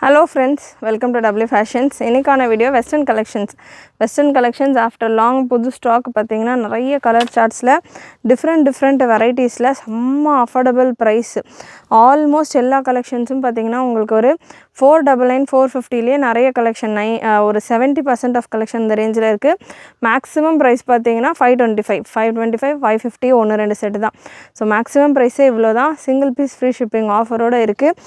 Hello friends, welcome to W Fashions. இன்னைக்கான video western collections after long புது stock பார்த்தீங்கன்னா நிறைய கலர் சார்ட்ஸில் டிஃப்ரெண்ட் வெரைட்டிஸில் செம்ம அஃபோர்டபுள் ப்ரைஸ். ஆல்மோஸ்ட் எல்லா கலெக்ஷன்ஸும் பார்த்தீங்கன்னா உங்களுக்கு ஒரு 499 450லேயே நிறைய கலெக்ஷன் ஒரு 70% ஆஃப் கலெக்ஷன் இந்த ரேஞ்சில் இருக்குது. மேக்ஸிமம் ப்ரைஸ் பார்த்தீங்கன்னா 525 550 ஒன்று ரெண்டு செட்டு தான். ஸோ மேக்ஸிமம் ப்ரைஸே இவ்வளோ தான். சிங்கிள் பீஸ் ஃப்ரீ ஷிப்பிங் ஆஃபரோடு இருக்குது.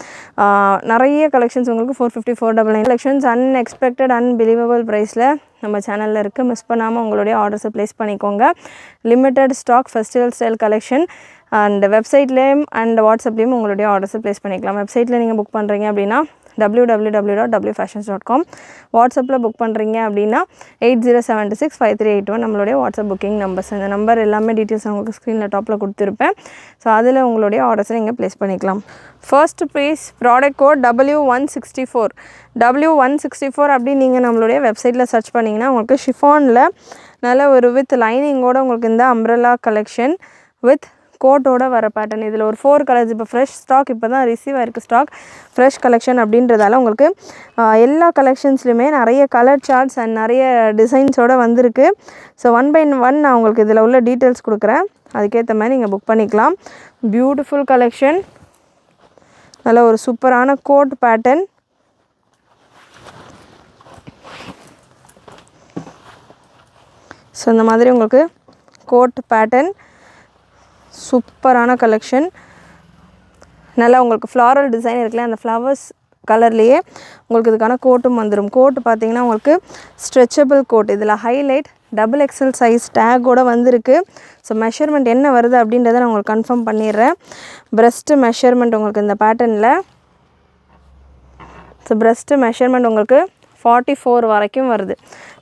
நிறைய கலெக்ஷன்ஸ் உங்களுக்கு 450 499 கலெக்ஷன்ஸ் அன்எக்ஸ்பெக்டட் அன்பிலீவபிள் ப்ரைஸில் நம்ம சேனலில் இருக்குது. மிஸ் பண்ணாமல் உங்களுடைய ஆர்டர்ஸை ப்ளேஸ் பண்ணிக்கோங்க. Limited stock festival style collection and வெப்சைட்லேயும் அண்ட் வாட்ஸ்அப்லேயும் உங்களுடைய ஆர்டர்ஸை ப்ளேஸ் பண்ணிக்கலாம். வெப்சைட்டில் நீங்கள் புக் பண்ணுறீங்க அப்படின்னா www.wfashions.com, வாட்ஸ்அப்பில் புக் பண்ணுறீங்க அப்படின்னா 80765381 நம்மளுடைய வாட்ஸ்அப் புக்கிங் நம்பர்ஸ். இந்த நம்பர் எல்லாமே டீட்டெயில்ஸ் உங்களுக்கு ஸ்க்ரீனில் டாப்பில் கொடுத்துருப்பேன். ஸோ அதில் உங்களுடைய ஆர்டர்ஸை நீங்கள் ப்ளேஸ் பண்ணிக்கலாம். First piece product code W164 அப்படின்னு நீங்கள் நம்மளுடைய வெப்சைட்டில் சர்ச் பண்ணிங்கன்னா உங்களுக்கு ஷிஃபானில் நல்ல ஒரு வித் லைனிங்கோடு உங்களுக்கு இந்த அம்ப்ரெல்லா கலெக்ஷன் வித் கோட்டோட வர பேட்டர்ன். இதில் ஒரு 4 கலர்ஸ் இப்போ ஃப்ரெஷ் ஸ்டாக் இப்போ தான் ரிசீவ் ஆகிருக்கு. ஸ்டாக் ஃப்ரெஷ் கலெக்ஷன் அப்படின்றதால உங்களுக்கு எல்லா கலெக்ஷன்ஸ்லையுமே நிறைய கலர் சார்ட்ஸ் அண்ட் நிறைய டிசைன்ஸோடு வந்திருக்கு. ஸோ 1 by 1 நான் உங்களுக்கு இதில் உள்ள டீட்டெயில்ஸ் கொடுக்குறேன். அதுக்கேற்ற மாதிரி நீங்கள் புக் பண்ணிக்கலாம். பியூட்டிஃபுல் கலெக்ஷன், நல்ல ஒரு சூப்பரான கோட் பேட்டர்ன். ஸோ இந்த மாதிரி உங்களுக்கு கோட் பேட்டர்ன் சூப்பரான கலெக்ஷன். நல்லா உங்களுக்கு ஃப்ளாரல் டிசைன் இருக்குல்ல, அந்த ஃப்ளவர்ஸ் கலர்லேயே உங்களுக்கு இதுக்கான கோட்டும் வந்துடும். கோட்டு பார்த்தீங்கன்னா உங்களுக்கு ஸ்ட்ரெச்சபிள் கோட். இதில் ஹைலைட் XXL சைஸ் டேக்கோடு வந்திருக்கு. ஸோ மெஷர்மெண்ட் என்ன வருது அப்படின்றத நான் உங்களுக்கு கன்ஃபார்ம் பண்ணிடுறேன். ப்ரெஸ்ட்டு மெஷர்மெண்ட் உங்களுக்கு இந்த பேட்டர்னில், ஸோ ப்ரெஸ்ட்டு மெஷர்மெண்ட் உங்களுக்கு 44 வரைக்கும் வருது.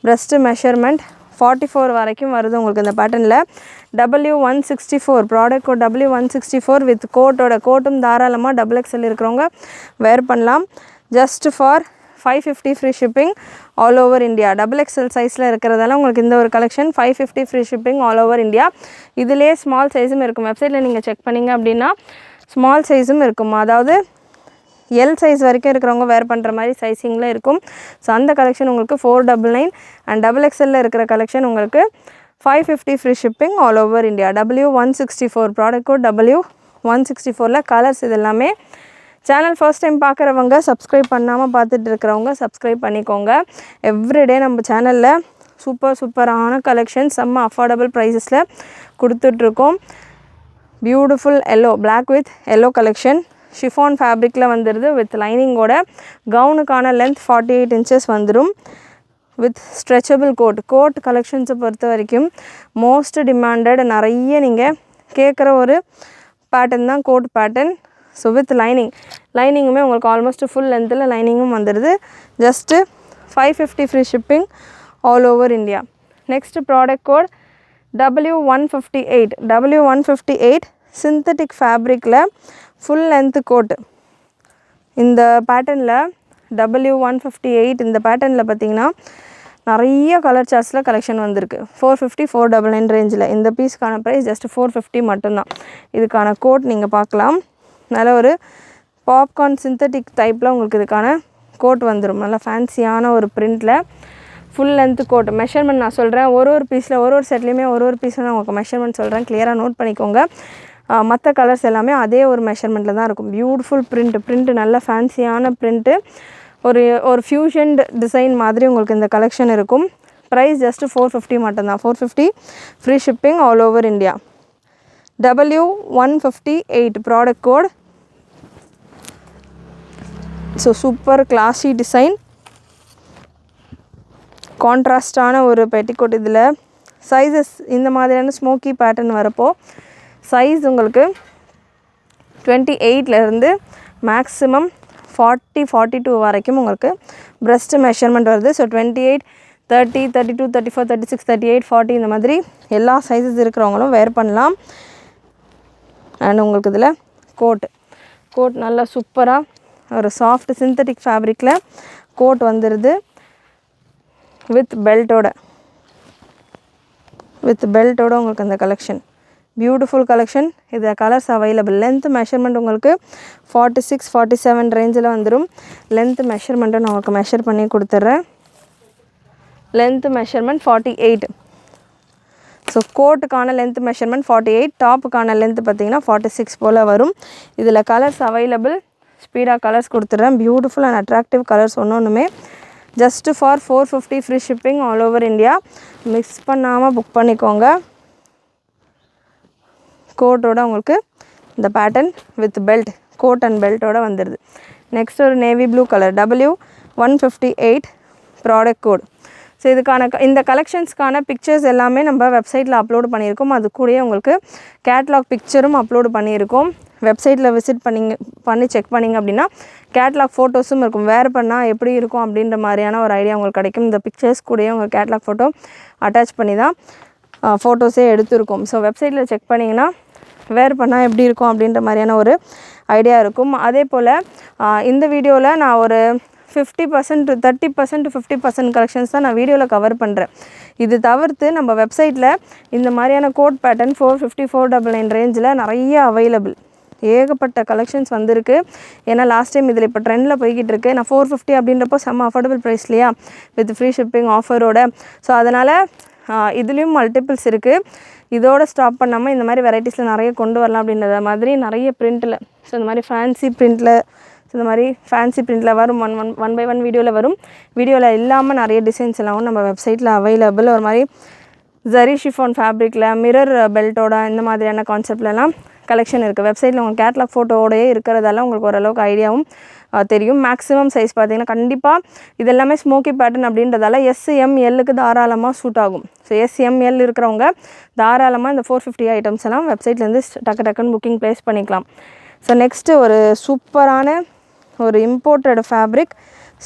ப்ரெஸ்ட்டு மெஷர்மெண்ட் 44 வரைக்கும் வருது உங்களுக்கு இந்த பேட்டர்னில். W164 product code W164 with கோட்டும் தாராளமாக XXL இருக்கிறவங்க வேர் பண்ணலாம். Just for 550 free shipping all over India. XXL சைஸில் இருக்கிறதால உங்களுக்கு இந்த ஒரு collection 550 free shipping all over India. இதிலே ஸ்மால் சைஸும் இருக்கும். வெப்சைட்டில் நீங்கள் செக் பண்ணிங்க அப்படின்னா ஸ்மால் சைஸும் இருக்கும். அதாவது எல் சைஸ் வரைக்கும் இருக்கிறவங்க வேர் பண்ணுற மாதிரி சைஸிங்கில் இருக்கும். ஸோ அந்த கலெக்ஷன் உங்களுக்கு 499 அண்ட் XXL இருக்கிற கலெக்ஷன் உங்களுக்கு 550 free shipping all over India. W164 product code W164ல் கலர்ஸ் இது எல்லாமே. சேனல் ஃபர்ஸ்ட் டைம் பார்க்குறவங்க சப்ஸ்கிரைப் பண்ணாமல் பார்த்துட்டு இருக்கிறவங்க சப்ஸ்கிரைப் பண்ணிக்கோங்க. எவ்ரிடே நம்ம சேனலில் சூப்பரான கலெக்ஷன் செம்ம அஃபோர்டபுள் ப்ரைஸஸில் கொடுத்துட்ருக்கோம். Beautiful yellow, black with yellow collection chiffon ஃபேப்ரிக்கில் வந்துடுது வித் லைனிங்கோட. கவுனுக்கான லென்த் 48 inches வந்துடும் வித் ஸ்ட்ரெச்சபிள் கோட் கலெக்ஷன்ஸை பொறுத்த வரைக்கும் மோஸ்ட் டிமாண்டட், நிறைய நீங்கள் கேட்குற ஒரு பேட்டர்ன் தான் கோட் பேட்டர்ன். ஸோ வித் லைனிங்குமே உங்களுக்கு ஆல்மோஸ்ட் ஃபுல் லென்த்தில் லைனிங்கும் வந்துடுது. Just 550 free shipping all over India. Next product code W158 synthetic ஃபேப்ரிக்கில் ஃபுல் லென்த்து கோட்டு. இந்த பேட்டர்னில் W158 இந்த பேட்டர்னில் பார்த்திங்கன்னா நிறைய கலர் சார்ட்ஸில் கலெக்ஷன் வந்திருக்கு. 450 499 ரேஞ்சில். இந்த பீஸ்க்கான ப்ரைஸ் ஜஸ்ட் 450 மட்டும்தான். இதுக்கான கோட் நீங்கள் பார்க்கலாம். நல்ல ஒரு பாப்கார்ன் சிந்தட்டிக் டைப்பில் உங்களுக்கு இதுக்கான கோட் வந்துடும். நல்லா ஃபேன்சியான ஒரு பிரிண்டில் ஃபுல் லென்த்து கோட். மெஷர்மெண்ட் நான் சொல்கிறேன், ஒரு பீஸில் ஒரு செட்லேயுமே ஒரு பீஸில் நான் உங்களுக்கு மெஷர்மெண்ட் சொல்கிறேன். கிளியராக நோட் பண்ணிக்கோங்க. மற்ற கலர்ஸ் எல்லாமே அதே ஒரு மெஷர்மெண்ட்டில் தான் இருக்கும். பியூட்டிஃபுல் பிரிண்ட்டு நல்ல ஃபேன்சியான பிரிண்ட்டு. ஒரு ஃபியூஷன் டிசைன் மாதிரி உங்களுக்கு இந்த கலெக்ஷன் இருக்கும். ப்ரைஸ் ஜஸ்ட்டு 450 மட்டும்தான். 450 free shipping all over India. W158 product code. So super classy design, கான்ட்ராஸ்டான ஒரு பெட்டிகோட். இதில் சைஸஸ் இந்த மாதிரியான ஸ்மோக்கி பேட்டர்ன் வரப்போ சைஸ் உங்களுக்கு 28லேருந்து மேக்ஸிமம் 42 வரைக்கும் உங்களுக்கு ப்ரெஸ்ட் மெஷர்மெண்ட் வருது. ஸோ 28 30 32 34 36 38 40 இந்த மாதிரி எல்லா சைஸஸ் இருக்கிறவங்களும் வேர் பண்ணலாம். அண்ட் உங்களுக்கு இதில் கோட் நல்லா சூப்பராக ஒரு சாஃப்ட் சிந்தட்டிக் ஃபேப்ரிக்கில் கோட் வந்துடுது வித் பெல்ட்டோட உங்களுக்கு அந்த கலெக்ஷன் பியூட்டிஃபுல் கலெக்ஷன். இது கலர்ஸ் அவைலபிள். லென்த் மெஷர்மெண்ட் உங்களுக்கு 46-47 ரேஞ்சில் வந்துடும். லென்த் மெஷர்மெண்ட்டை நான் உங்களுக்கு மெஷர் பண்ணி கொடுத்துட்றேன். Length measurement 48. ஸோ கோட்டுக்கான லென்த் மெஷர்மெண்ட் 48, டாப்புக்கான லென்த் பார்த்திங்கன்னா 46 போல் வரும். இதில் கலர்ஸ் அவைலபிள். ஸ்பீடாக கலர்ஸ் கொடுத்துட்றேன். பியூட்டிஃபுல் அண்ட் அட்ராக்டிவ் கலர்ஸ் ஒன்றுமே. Just for 450 free shipping all over India. Mix பண்ணாமல் புக் பண்ணிக்கோங்க. கோட்டோட உங்களுக்கு இந்த pattern with belt, coat and பெல்ட்டோட வந்துடுது. நெக்ஸ்ட் ஒரு navy blue colour, W158 product code. So இதுக்கான இந்த கலெக்ஷன்ஸ்க்கான பிக்சர்ஸ் எல்லாமே நம்ம வெப்சைட்டில் அப்லோடு பண்ணியிருக்கோம். அது கூடயே உங்களுக்கு கேட்லாக் பிக்சரும் அப்லோடு பண்ணியிருக்கோம். வெப்சைட்டில் விசிட் பண்ணி செக் பண்ணிங்க அப்படின்னா கேட்லாக் ஃபோட்டோஸும் இருக்கும். வேறு பண்ணால் எப்படி இருக்கும் அப்படின்ற மாதிரியான ஒரு ஐடியா உங்களுக்கு கிடைக்கும். இந்த பிக்சர்ஸ் கூடயே உங்கள் கேட்லாக் ஃபோட்டோ அட்டாச் பண்ணி தான் ஃபோட்டோஸே எடுத்துருக்கும். ஸோ வெப்சைட்டில் செக் பண்ணிங்கன்னா வேர் பண்ணால் எப்படி இருக்கும் அப்படின்ற மாதிரியான ஒரு ஐடியா இருக்கும். அதே போல் இந்த வீடியோவில் நான் ஒரு 50% to 30% to 50% கலெக்ஷன்ஸ் தான் நான் வீடியோவில் கவர் பண்ணுறேன். இது தவிர்த்து நம்ம வெப்சைட்டில் இந்த மாதிரியான கோட் பேட்டர்ன் 450-499 ரேஞ்சில் நிறைய அவைலபிள். ஏகப்பட்ட கலெக்ஷன்ஸ் வந்திருக்கு. ஏன்னா லாஸ்ட் டைம் இதில் இப்போ ட்ரெண்டில் போய்கிட்டு இருக்கு. நான் 450 அப்படின்றப்போ செம்ம அஃபோர்டபுள் ப்ரைஸ் இல்லையா, வித் ஃப்ரீ ஷிப்பிங் ஆஃபரோட. ஸோ அதனால் இதுலேயும் மல்டிபிள்ஸ் இருக்குது. இதோட ஸ்டாப் பண்ணாமல் இந்த மாதிரி வெரைட்டிஸில் நிறைய கொண்டு வரலாம் அப்படின்றத மாதிரி நிறைய பிரிண்ட்டில், ஸோ இந்த மாதிரி ஃபேன்சி பிரிண்ட்டில், ஸோ இந்த மாதிரி ஃபேன்சி பிரிண்ட்டில் வரும். ஒன் பை ஒன் வீடியோவில் வரும். வீடியோவில் இல்லாமல் நிறைய டிசைன்ஸ் எல்லாம் நம்ம வெப்சைட்டில் அவைலபிள். ஒரு மாதிரி ஜரி ஷிஃபான் ஃபேப்ரிக்கில் மிரர் பெல்ட்டோட இந்த மாதிரியான கான்செப்ட்லலாம் கலெக்ஷன் இருக்குது. வெப்சைட்டில் உங்கள் கேட்லாக் ஃபோட்டோவோடையே இருக்கிறதால உங்களுக்கு ஓரளவுக்கு ஐடியாவும் தெரியும். மேக்ஸிமம் சைஸ் பார்த்திங்கன்னா கண்டிப்பாக இது எல்லாமே ஸ்மோக்கி பேட்டர்ன் அப்படின்றதால SMLக்கு தாராளமாக சூட் ஆகும். ஸோ SML இருக்கிறவங்க தாராளமாக இந்த 450 ஐட்டம்ஸ் எல்லாம் வெப்சைட்லேருந்து டக்குன்னு புக்கிங் ப்ளேஸ் பண்ணிக்கலாம். ஸோ நெக்ஸ்ட்டு ஒரு சூப்பரான ஒரு இம்போர்ட்டட் ஃபேப்ரிக்,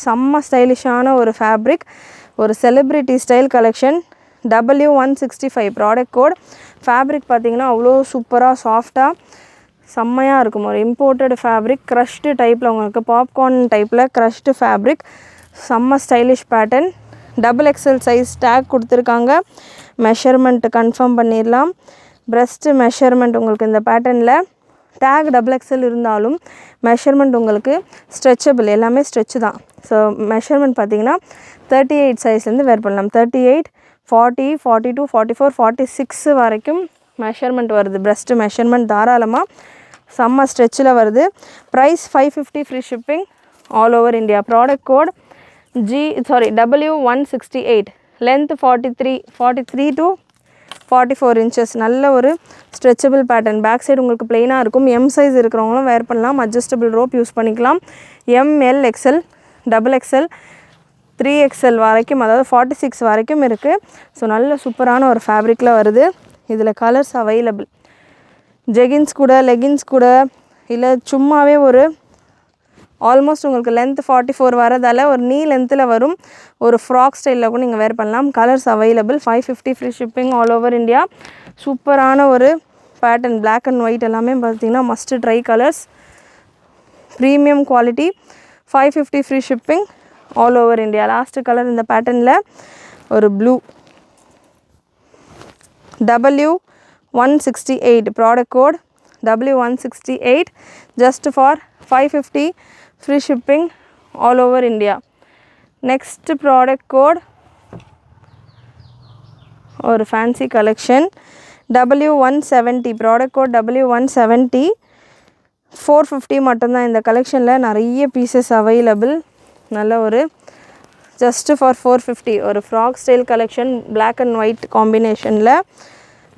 செம்ம ஸ்டைலிஷான ஒரு ஃபேப்ரிக், ஒரு celebrity style collection. W165 product code. Fabric பார்த்திங்கன்னா அவ்வளோ சூப்பராக சாஃப்டாக செம்மையாக இருக்கும். ஒரு இம்போர்ட்டட் ஃபேப்ரிக், க்ரஷ்டு டைப்பில் உங்களுக்கு பாப்கார்ன் டைப்பில் க்ரஷ்டு ஃபேப்ரிக், செம்ம stylish pattern. XXL size take கொடுத்துருக்காங்க. மெஷர்மெண்ட்டு கன்ஃபார்ம் பண்ணிடலாம். ப்ரெஸ்ட்டு மெஷர்மெண்ட் உங்களுக்கு இந்த பேட்டர்னில் டேக் XXL இருந்தாலும் மெஷர்மெண்ட் உங்களுக்கு ஸ்ட்ரெச்சபிள், எல்லாமே ஸ்ட்ரெச்சு தான். ஸோ மெஷர்மெண்ட் பார்த்திங்கன்னா 38 சைஸ்லேருந்து வேர் பண்ணலாம். 38, 40, 42, 44, 46 வரைக்கும் மெஷர்மெண்ட் வருது. ப்ரெஸ்ட்டு மெஷர்மெண்ட் தாராளமாக செம்ம ஸ்ட்ரெச்சில் வருது. Price 550 free shipping all over India. Product code W168. Length 43 to 44 inches. நல்ல ஒரு ஸ்ட்ரெச்சபிள் பேட்டர்ன். பேக் சைடு உங்களுக்கு பிளெயினாக இருக்கும். எம் சைஸ் இருக்கிறவங்களும் வேர் பண்ணலாம். அட்ஜஸ்டபிள் ரோப் யூஸ் பண்ணிக்கலாம். ML, XL, XXL, 3XL வரைக்கும், அதாவது 46 வரைக்கும் இருக்குது. ஸோ நல்ல சூப்பரான ஒரு ஃபேப்ரிக்கில் வருது. இதில் கலர்ஸ் அவைலபிள். ஜெகின்ஸ் கூட, லெகின்ஸ் கூட, இல்லை சும்மாவே ஒரு ஆல்மோஸ்ட் உங்களுக்கு லென்த் 44 வரதால் ஒரு நீ லென்த்தில் வரும். ஒரு ஃப்ராக் ஸ்டைலில் கூட நீங்கள் வேர் பண்ணலாம். Colours available. 550 free shipping all over India. சூப்பரான ஒரு பேட்டர்ன். பிளாக் அண்ட் ஒயிட் எல்லாமே பார்த்திங்கன்னா must try colours, premium quality. 550 free shipping all over India. Last colour இந்த பேட்டர்னில் ஒரு blue. W168 product code W168, just for 550 free shipping all over India. Next product code or fancy collection W170 product code W170. 450 மட்டும்தான் இந்த கலெக்ஷனில் நிறைய pieces available. நல்ல ஒரு just for 450 ஒரு frock style collection, black and white காம்பினேஷனில்.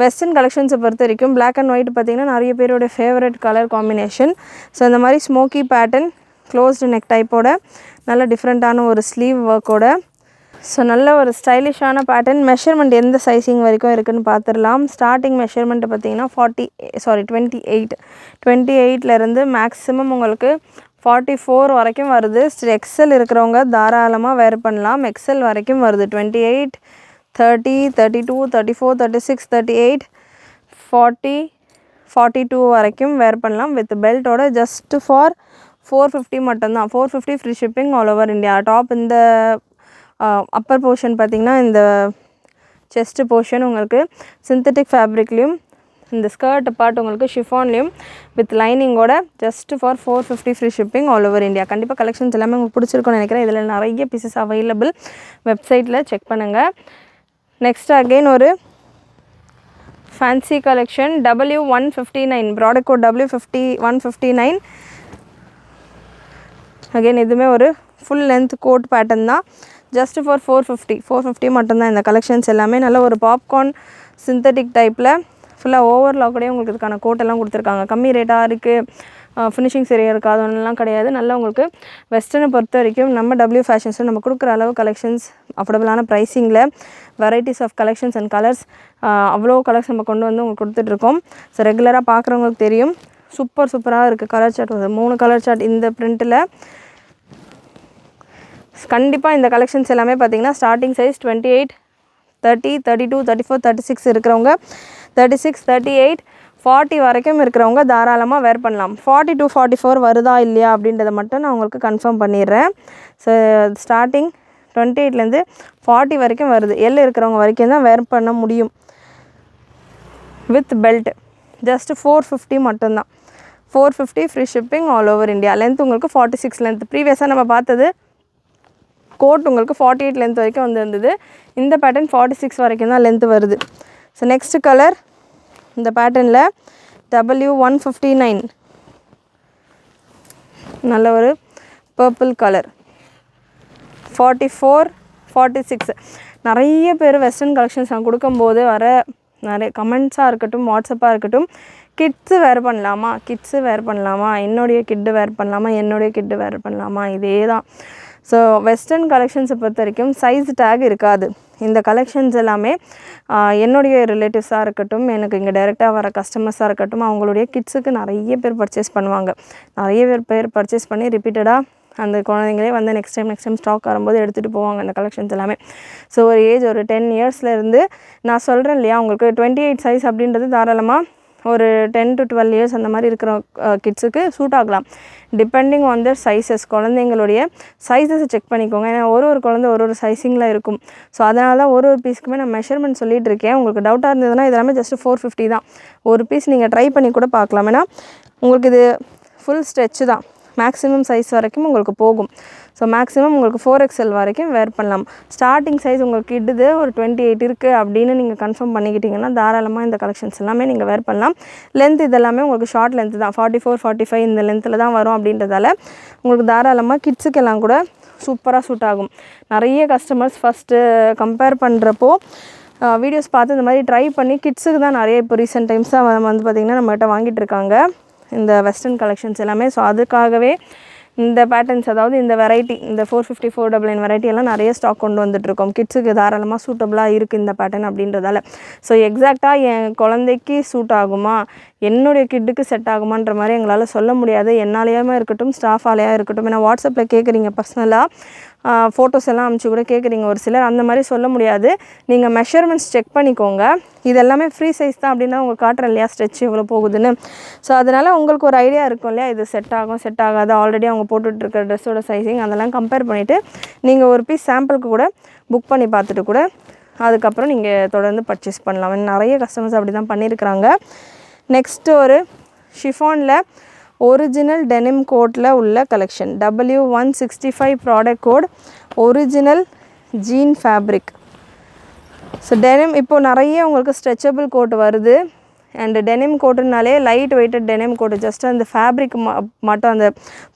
Western கலெக்ஷன்ஸை பொறுத்த வரைக்கும் பிளாக் அண்ட் ஒயிட் பார்த்திங்கன்னா நிறைய பேரோட ஃபேவரட் கலர் காம்பினேஷன். ஸோ இந்த மாதிரி ஸ்மோக்கி பேட்டர்ன், க்ளோஸ்டு நெக் டைப்போட, நல்ல டிஃப்ரெண்ட்டான ஒரு ஸ்லீவ் ஒர்க்கோட, ஸோ நல்ல ஒரு ஸ்டைலிஷான பேட்டர்ன். மெஷர்மெண்ட் எந்த சைஸிங் வரைக்கும் இருக்குதுன்னு பார்த்துடலாம். ஸ்டார்டிங் மெஷர்மெண்ட்டு பார்த்திங்கன்னா 28லேருந்து மேக்ஸிமம் உங்களுக்கு 44 வரைக்கும் வருது. XL இருக்கிறவங்க தாராளமாக வேர் பண்ணலாம். XL வரைக்கும் வருது. 28, 30, 32, 34, 36, 38, 40, 42 வரைக்கும் வேர் பண்ணலாம் வித் பெல்ட்டோட. ஜஸ்ட் ஃபார் 450 மட்டும்தான். 450 free shipping all over India. Top இந்த அப்பர் போர்ஷன் பார்த்திங்கன்னா இந்த செஸ்ட்டு போர்ஷன் உங்களுக்கு சிந்தட்டிக் ஃபேப்ரிக்லேயும் இந்த ஸ்கர்ட் பார்ட் உங்களுக்கு ஷிஃபான்லேயும் வித் லைனிங்கோட just for 450 free shipping all over India. கண்டிப்பாக கலெக்ஷன்ஸ் எல்லாமே உங்களுக்கு பிடிச்சிருக்கும்னு நினைக்கிறேன். இதில் நிறைய பீசஸ் அவைலபிள், வெப்சைட்டில் செக் பண்ணுங்கள். நெக்ஸ்ட் அகெயின் ஒரு fancy collection W159 product code W159. Again இதுவுமே ஒரு ஃபுல் லென்த் கோட் பேட்டர்ன் தான். ஜஸ்ட் ஃபார் 450 மட்டும்தான். இந்த கலெக்ஷன்ஸ் எல்லாமே நல்ல ஒரு பாப்கார்ன் சிந்தட்டிக் டைப்பில் ஃபுல்லாக ஓவர்லாக்கோடய உங்களுக்கு இதுக்கான கோட்டெல்லாம் கொடுத்துருக்காங்க. கம்மி ரேட்டாக இருக்குது, ஃபினிஷிங் சரியாக இருக்காது ஒன்றுலாம் கிடையாது. நல்லா உங்களுக்கு வெஸ்டர்னை பொறுத்த வரைக்கும் நம்ம W ஃபேஷன்ஸில் நம்ம கொடுக்குற அளவு கலெக்ஷன்ஸ் அஃபோர்டபுளான ப்ரைஸிங்கில் varieties of collections and colours அவ்வளோ கலர்ஸ் நம்ம கொண்டு வந்து உங்களுக்கு கொடுத்துட்ருக்கோம். ஸோ ரெகுலராக பார்க்குறவங்களுக்கு தெரியும், சூப்பராக இருக்குது கலர் சார்ட். 3 கலர் சார்ட் இந்த பிரிண்ட்டில். கண்டிப்பாக இந்த கலெக்ஷன்ஸ் எல்லாமே பார்த்திங்கன்னா ஸ்டார்டிங் சைஸ் 28, 30, 32, 34, 36 இருக்கிறவங்க, 36, 38, 40 வரைக்கும் இருக்கிறவங்க தாராளமாக வேர் பண்ணலாம். 40 to 44 வருதா இல்லையா அப்படின்றத மட்டும் நான் உங்களுக்கு கன்ஃபார்ம் பண்ணிடுறேன். ஸோ ஸ்டார்டிங் 28லேருந்து 40 வரைக்கும் வருது. எல் இருக்கிறவங்க வரைக்கும் தான் வேர் பண்ண முடியும் வித் பெல்ட். ஜஸ்ட் 450 மட்டும்தான். 450 free shipping all over India. Length உங்களுக்கு 46 லென்த். ப்ரீவியஸாக நம்ம பார்த்தது கோட் உங்களுக்கு 48 லென்த் வரைக்கும் வந்திருந்தது. இந்த பேட்டர்ன் 46 வரைக்கும் தான் லென்த் வருது. ஸோ நெக்ஸ்ட் கலர் இந்த பேட்டர்னில் W159 நல்ல ஒரு பர்பிள் கலர். 44, 46 நிறைய பேர் வெஸ்டர்ன் கலெக்ஷன்ஸ் நான் கொடுக்கும்போது வர நிறைய கமெண்ட்ஸாக இருக்கட்டும், வாட்ஸ்அப்பாக இருக்கட்டும், கிட்ஸு வேர் பண்ணலாமா, என்னுடைய கிட்டு வேர் பண்ணலாமா, இதே தான். ஸோ வெஸ்டர்ன் கலெக்ஷன்ஸை பொறுத்த வரைக்கும் சைஸ் டேக் இருக்காது. இந்த கலெக்ஷன்ஸ் எல்லாமே என்னுடைய ரிலேட்டிவ்ஸாக இருக்கட்டும், எனக்கு இங்கே டைரெக்டாக வர கஸ்டமர்ஸாக இருக்கட்டும், அவங்களுடைய கிட்ஸுக்கு நிறைய பேர் பர்ச்சேஸ் பண்ணுவாங்க. நிறைய பேர் பர்ச்சேஸ் பண்ணி ரிப்பீட்டடாக அந்த குழந்தைங்களே வந்து நெக்ஸ்ட் டைம் ஸ்டாக் வரும்போது எடுத்துகிட்டு போவாங்க இந்த கலெக்ஷன்ஸ் எல்லாமே. ஸோ ஒரு ஏஜ் ஒரு 10 இயர்ஸ்லேருந்து நான் சொல்கிறேன் இல்லையா, உங்களுக்கு 28 சைஸ் அப்படின்றது தாராளமாக ஒரு 10 to 12 இயர்ஸ் அந்த மாதிரி இருக்கிற கிட்ஸுக்கு சூட் ஆகலாம். Depending on their sizes. குழந்தைங்களுடைய சைஸஸை செக் பண்ணிக்கோங்க. ஏன்னா ஒரு குழந்தை ஒரு சைஸிங்கில் இருக்கும். ஸோ அதனால தான் ஒரு பீஸ்க்குமே நான் மெஷர்மெண்ட் சொல்லிகிட்டு இருக்கேன். உங்களுக்கு டவுட்டாக இருந்ததுன்னா இதெல்லாமே ஜஸ்ட் 450 தான். ஒரு பீஸ் நீங்கள் ட்ரை பண்ணி கூட பார்க்கலாம். ஏன்னா உங்களுக்கு இது ஃபுல் ஸ்ட்ரெச் தான். மேக்ஸிமம் சைஸ் வரைக்கும் உங்களுக்கு போகும். ஸோ மேக்ஸிமம் உங்களுக்கு 4XL வரைக்கும் வேர் பண்ணலாம். ஸ்டார்டிங் சைஸ் உங்களுக்கு கிட்டுது ஒரு 28 இருக்குது அப்படின்னு நீங்கள் கன்ஃபார்ம் பண்ணிக்கிட்டிங்கன்னா தாராளமாக இந்த கலெக்ஷன்ஸ் எல்லாமே நீங்கள் வேர் பண்ணலாம். லென்த் இதெல்லாமே உங்களுக்கு ஷார்ட் லென்த் தான். 44, 45 இந்த லென்த்தில் தான் வரும். அப்படின்றதால உங்களுக்கு தாராளமாக கிட்ஸுக்கெல்லாம் கூட சூப்பராக சூட் ஆகும். நிறைய கஸ்டமர்ஸ் ஃபஸ்ட்டு கம்பேர் பண்ணுறப்போ வீடியோஸ் பார்த்து இந்த மாதிரி ட்ரை பண்ணி கிட்ஸுக்கு தான் நிறைய இப்போ ரீசெண்ட் டைம்ஸாக வந்து பார்த்திங்கன்னா நம்மகிட்ட வாங்கிட்டு இருக்காங்க இந்த வெஸ்டர்ன் கலெக்ஷன்ஸ் எல்லாமே. ஸோ அதுக்காகவே இந்த பேட்டர்ன்ஸ், அதாவது இந்த வெரைட்டி, இந்த 450, 499 வெரைட்டி எல்லாம் நிறைய ஸ்டாக் கொண்டு வந்துட்டுருக்கோம். கிட்ஸுக்கு தாராளமாக சூட்டபுளாக இருக்குது இந்த பேட்டர்ன் அப்படின்றதால. ஸோ எக்ஸாக்டாக என் குழந்தைக்கு சூட் ஆகுமா, என்னுடைய கிட்டுக்கு செட் ஆகுமான்ற மாதிரி எங்களால் சொல்ல முடியாது. என்னாலேயுமே இருக்கட்டும், ஸ்டாஃபாலேயாக இருக்கட்டும். ஏன்னா வாட்ஸ்அப்பில் கேட்குறீங்க, பர்சனலாக ஃபோட்டோஸ் எல்லாம் அனுப்பிச்சி கூட கேட்குறீங்க ஒரு சிலர். அந்த மாதிரி சொல்ல முடியாது. நீங்கள் மெஷர்மெண்ட்ஸ் செக் பண்ணிக்கோங்க. இது எல்லாமே ஃப்ரீ சைஸ் தான் அப்படின்னா உங்களுக்கு காட்டுறேன் இல்லையா ஸ்ட்ரெச் எவ்வளோ போகுதுன்னு. ஸோ அதனால் உங்களுக்கு ஒரு ஐடியா இருக்கும் இல்லையா, இது செட் ஆகும் செட் ஆகாது, ஆல்ரெடி அவங்க போட்டுட்ருக்க ட்ரெஸ்ஸோட சைஸிங் அதெல்லாம் கம்பேர் பண்ணிவிட்டு நீங்கள் ஒரு பீஸ் சாம்பிளுக்கு கூட புக் பண்ணி பார்த்துட்டு கூட அதுக்கப்புறம் நீங்கள் தொடர்ந்து பர்ச்சேஸ் பண்ணலாம். நிறைய கஸ்டமர்ஸ் அப்படி தான் பண்ணியிருக்கிறாங்க. நெக்ஸ்ட்டு ஒரு ஷிஃபானில் ஒரிஜினல் டெனிம் கோட்டில் உள்ள collection. W165 product code, original jean fabric. So denim இப்போது நிறைய உங்களுக்கு ஸ்ட்ரெச்சபிள் கோட் வருது. அண்டு டெனிம் கோட்டுனாலே லைட் வெயிட்டட் டெனிம் கோட்டு. ஜஸ்ட் அந்த ஃபேப்ரிக் மட்டும், அந்த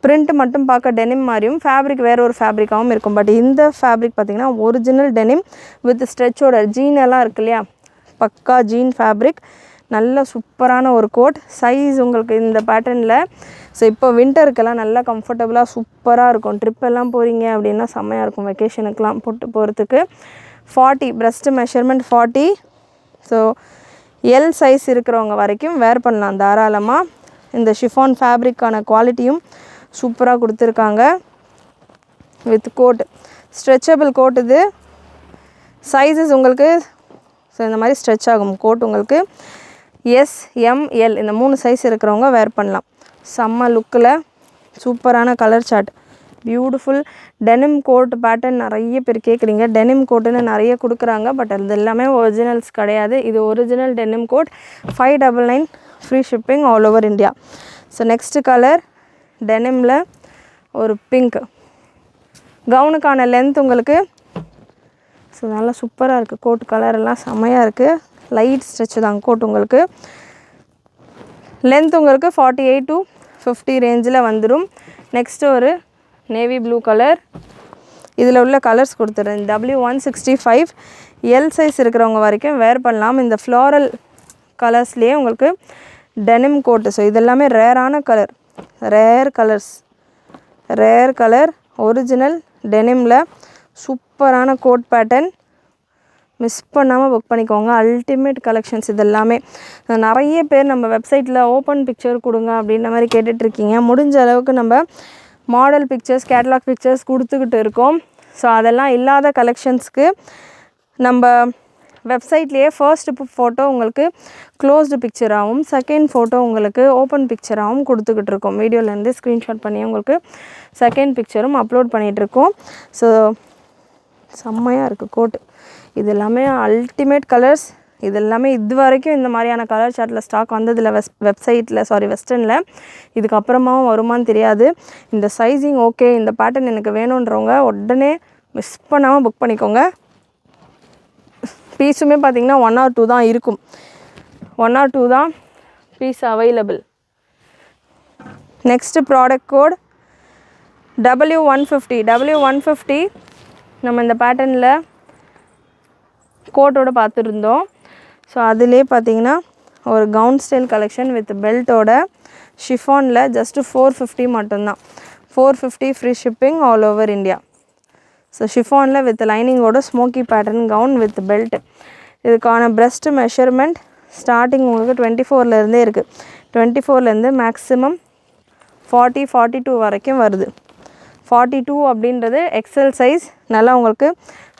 பிரிண்ட் மட்டும் பார்க்க டெனிம் மாதிரியும் ஃபேப்ரிக் வேறு ஒரு ஃபேப்ரிக்காகவும் இருக்கும். பட் இந்த ஃபேப்ரிக் பார்த்திங்கன்னா ஒரிஜினல் டெனிம் வித் ஸ்ட்ரெச்சோட ஜீன் எல்லாம் இருக்கு இல்லையா, பக்கா ஜீன் ஃபேப்ரிக். நல்ல சூப்பரான ஒரு கோட். சைஸ் உங்களுக்கு இந்த பேட்டர்னில். ஸோ இப்போ வின்டருக்கெல்லாம் நல்லா கம்ஃபர்டபுளாக சூப்பராக இருக்கும். ட்ரிப் எல்லாம் போகிறீங்க அப்படின்னா செம்மையாக இருக்கும் வெக்கேஷனுக்கெலாம் போட்டு போகிறதுக்கு. 40 breast measurement 40. So L size இருக்கிறவங்க வரைக்கும் வேர் பண்ணலாம் தாராளமாக. இந்த ஷிஃபான் ஃபேப்ரிக்கான குவாலிட்டியும் சூப்பராக கொடுத்துருக்காங்க. வித் கோட், ஸ்ட்ரெச்சபிள் கோட் இது. சைஸஸ் உங்களுக்கு ஸோ இந்த மாதிரி ஸ்ட்ரெச் ஆகும் கோட் உங்களுக்கு. எஸ், எம், எல் இந்த 3 சைஸ் இருக்கிறவங்க வேர் பண்ணலாம். செம்ம லுக்கில் சூப்பரான colour chart. Beautiful denim coat pattern நிறைய பேர் கேட்குறீங்க. டெனிம் கோட்டுன்னு நிறைய கொடுக்குறாங்க. பட் அது எல்லாமே ஒரிஜினல்ஸ் கிடையாது. இது original denim coat. 599 free shipping all over India. So next colour டெனிமில் ஒரு பிங்க். கவுனுக்கான லென்த் உங்களுக்கு ஸோ நல்லா சூப்பராக இருக்குது. கோட் கலர் எல்லாம் செம்மையாக இருக்குது. லைட் ஸ்ட்ரெச் தான் கோட் உங்களுக்கு. லென்த் உங்களுக்கு 48 to 50 ரேஞ்சில் வந்துடும். நெக்ஸ்ட்டு ஒரு நேவி ப்ளூ கலர். இதில் உள்ள கலர்ஸ் கொடுத்துறேன். W165 எல் சைஸ் இருக்கிறவங்க வரைக்கும் வேர் பண்ணலாம். இந்த ஃப்ளாரல் கலர்ஸ்லேயே உங்களுக்கு டெனிம் கோட்டு. ஸோ இதெல்லாமே ரேரான கலர், ரேர் கலர் ஒரிஜினல் டெனிமில் சூப்பரான கோட் பேட்டர்ன். மிஸ் பண்ணாமல் புக் பண்ணிக்கோங்க. அல்டிமேட் கலெக்ஷன்ஸ் இதெல்லாமே. நிறைய பேர் நம்ம வெப்சைட்டில் ஓப்பன் பிக்சர் கொடுங்க அப்படின்ற மாதிரி கேட்டுட்ருக்கீங்க. முடிஞ்ச அளவுக்கு நம்ம மாடல் பிக்சர்ஸ், கேட்லாக் பிக்சர்ஸ் கொடுத்துக்கிட்டு இருக்கோம். ஸோ அதெல்லாம் இல்லாத கலெக்ஷன்ஸ்க்கு நம்ம வெப்சைட்லேயே ஃபர்ஸ்ட் ஃபோட்டோ உங்களுக்கு க்ளோஸ்டு பிக்சராகவும், செகண்ட் ஃபோட்டோ உங்களுக்கு ஓப்பன் பிக்சராகவும் கொடுத்துக்கிட்டு இருக்கோம். வீடியோலேருந்து ஸ்க்ரீன்ஷாட் பண்ணி உங்களுக்கு செகண்ட் பிக்சரும் அப்லோட் பண்ணிகிட்ருக்கோம். ஸோ செம்மையாக இருக்குது கோட்டு. இது எல்லாமே அல்டிமேட் கலர்ஸ். இது எல்லாமே இது வரைக்கும் இந்த மாதிரியான கலர் சார்ட்டில் ஸ்டாக் வந்ததில்லை வெஸ்டர்னில். இதுக்கப்புறமாவும் வருமானு தெரியாது. இந்த சைஸிங் ஓகே, இந்த பேட்டர்ன் எனக்கு வேணுன்றவங்க உடனே மிஸ் பண்ணாமல் புக் பண்ணிக்கோங்க. பீஸுமே பார்த்திங்கன்னா 1 or 2 தான் இருக்கும். 1 or 2 தான் piece available. Next product code W150 நம்ம இந்த பேட்டர்னில் கோட்டோடு பார்த்துருந்தோம். ஸோ அதிலே பார்த்திங்கன்னா ஒரு கவுன் ஸ்டைல் கலெக்ஷன் வித் பெல்ட்டோட ஷிஃபானில் ஜஸ்ட்டு 450 மட்டும்தான். 450 free shipping all over India. So ஷிஃபானில் வித் லைனிங்கோட smoky pattern gown with belt. இதுக்கான பிரெஸ்ட் மெஷர்மெண்ட் ஸ்டார்டிங் உங்களுக்கு 24லேருந்தே இருக்குது. 24லேருந்து மேக்ஸிமம் 42 வரைக்கும் வருது. 42 அப்படின்றது எக்ஸல் சைஸ். நல்லா உங்களுக்கு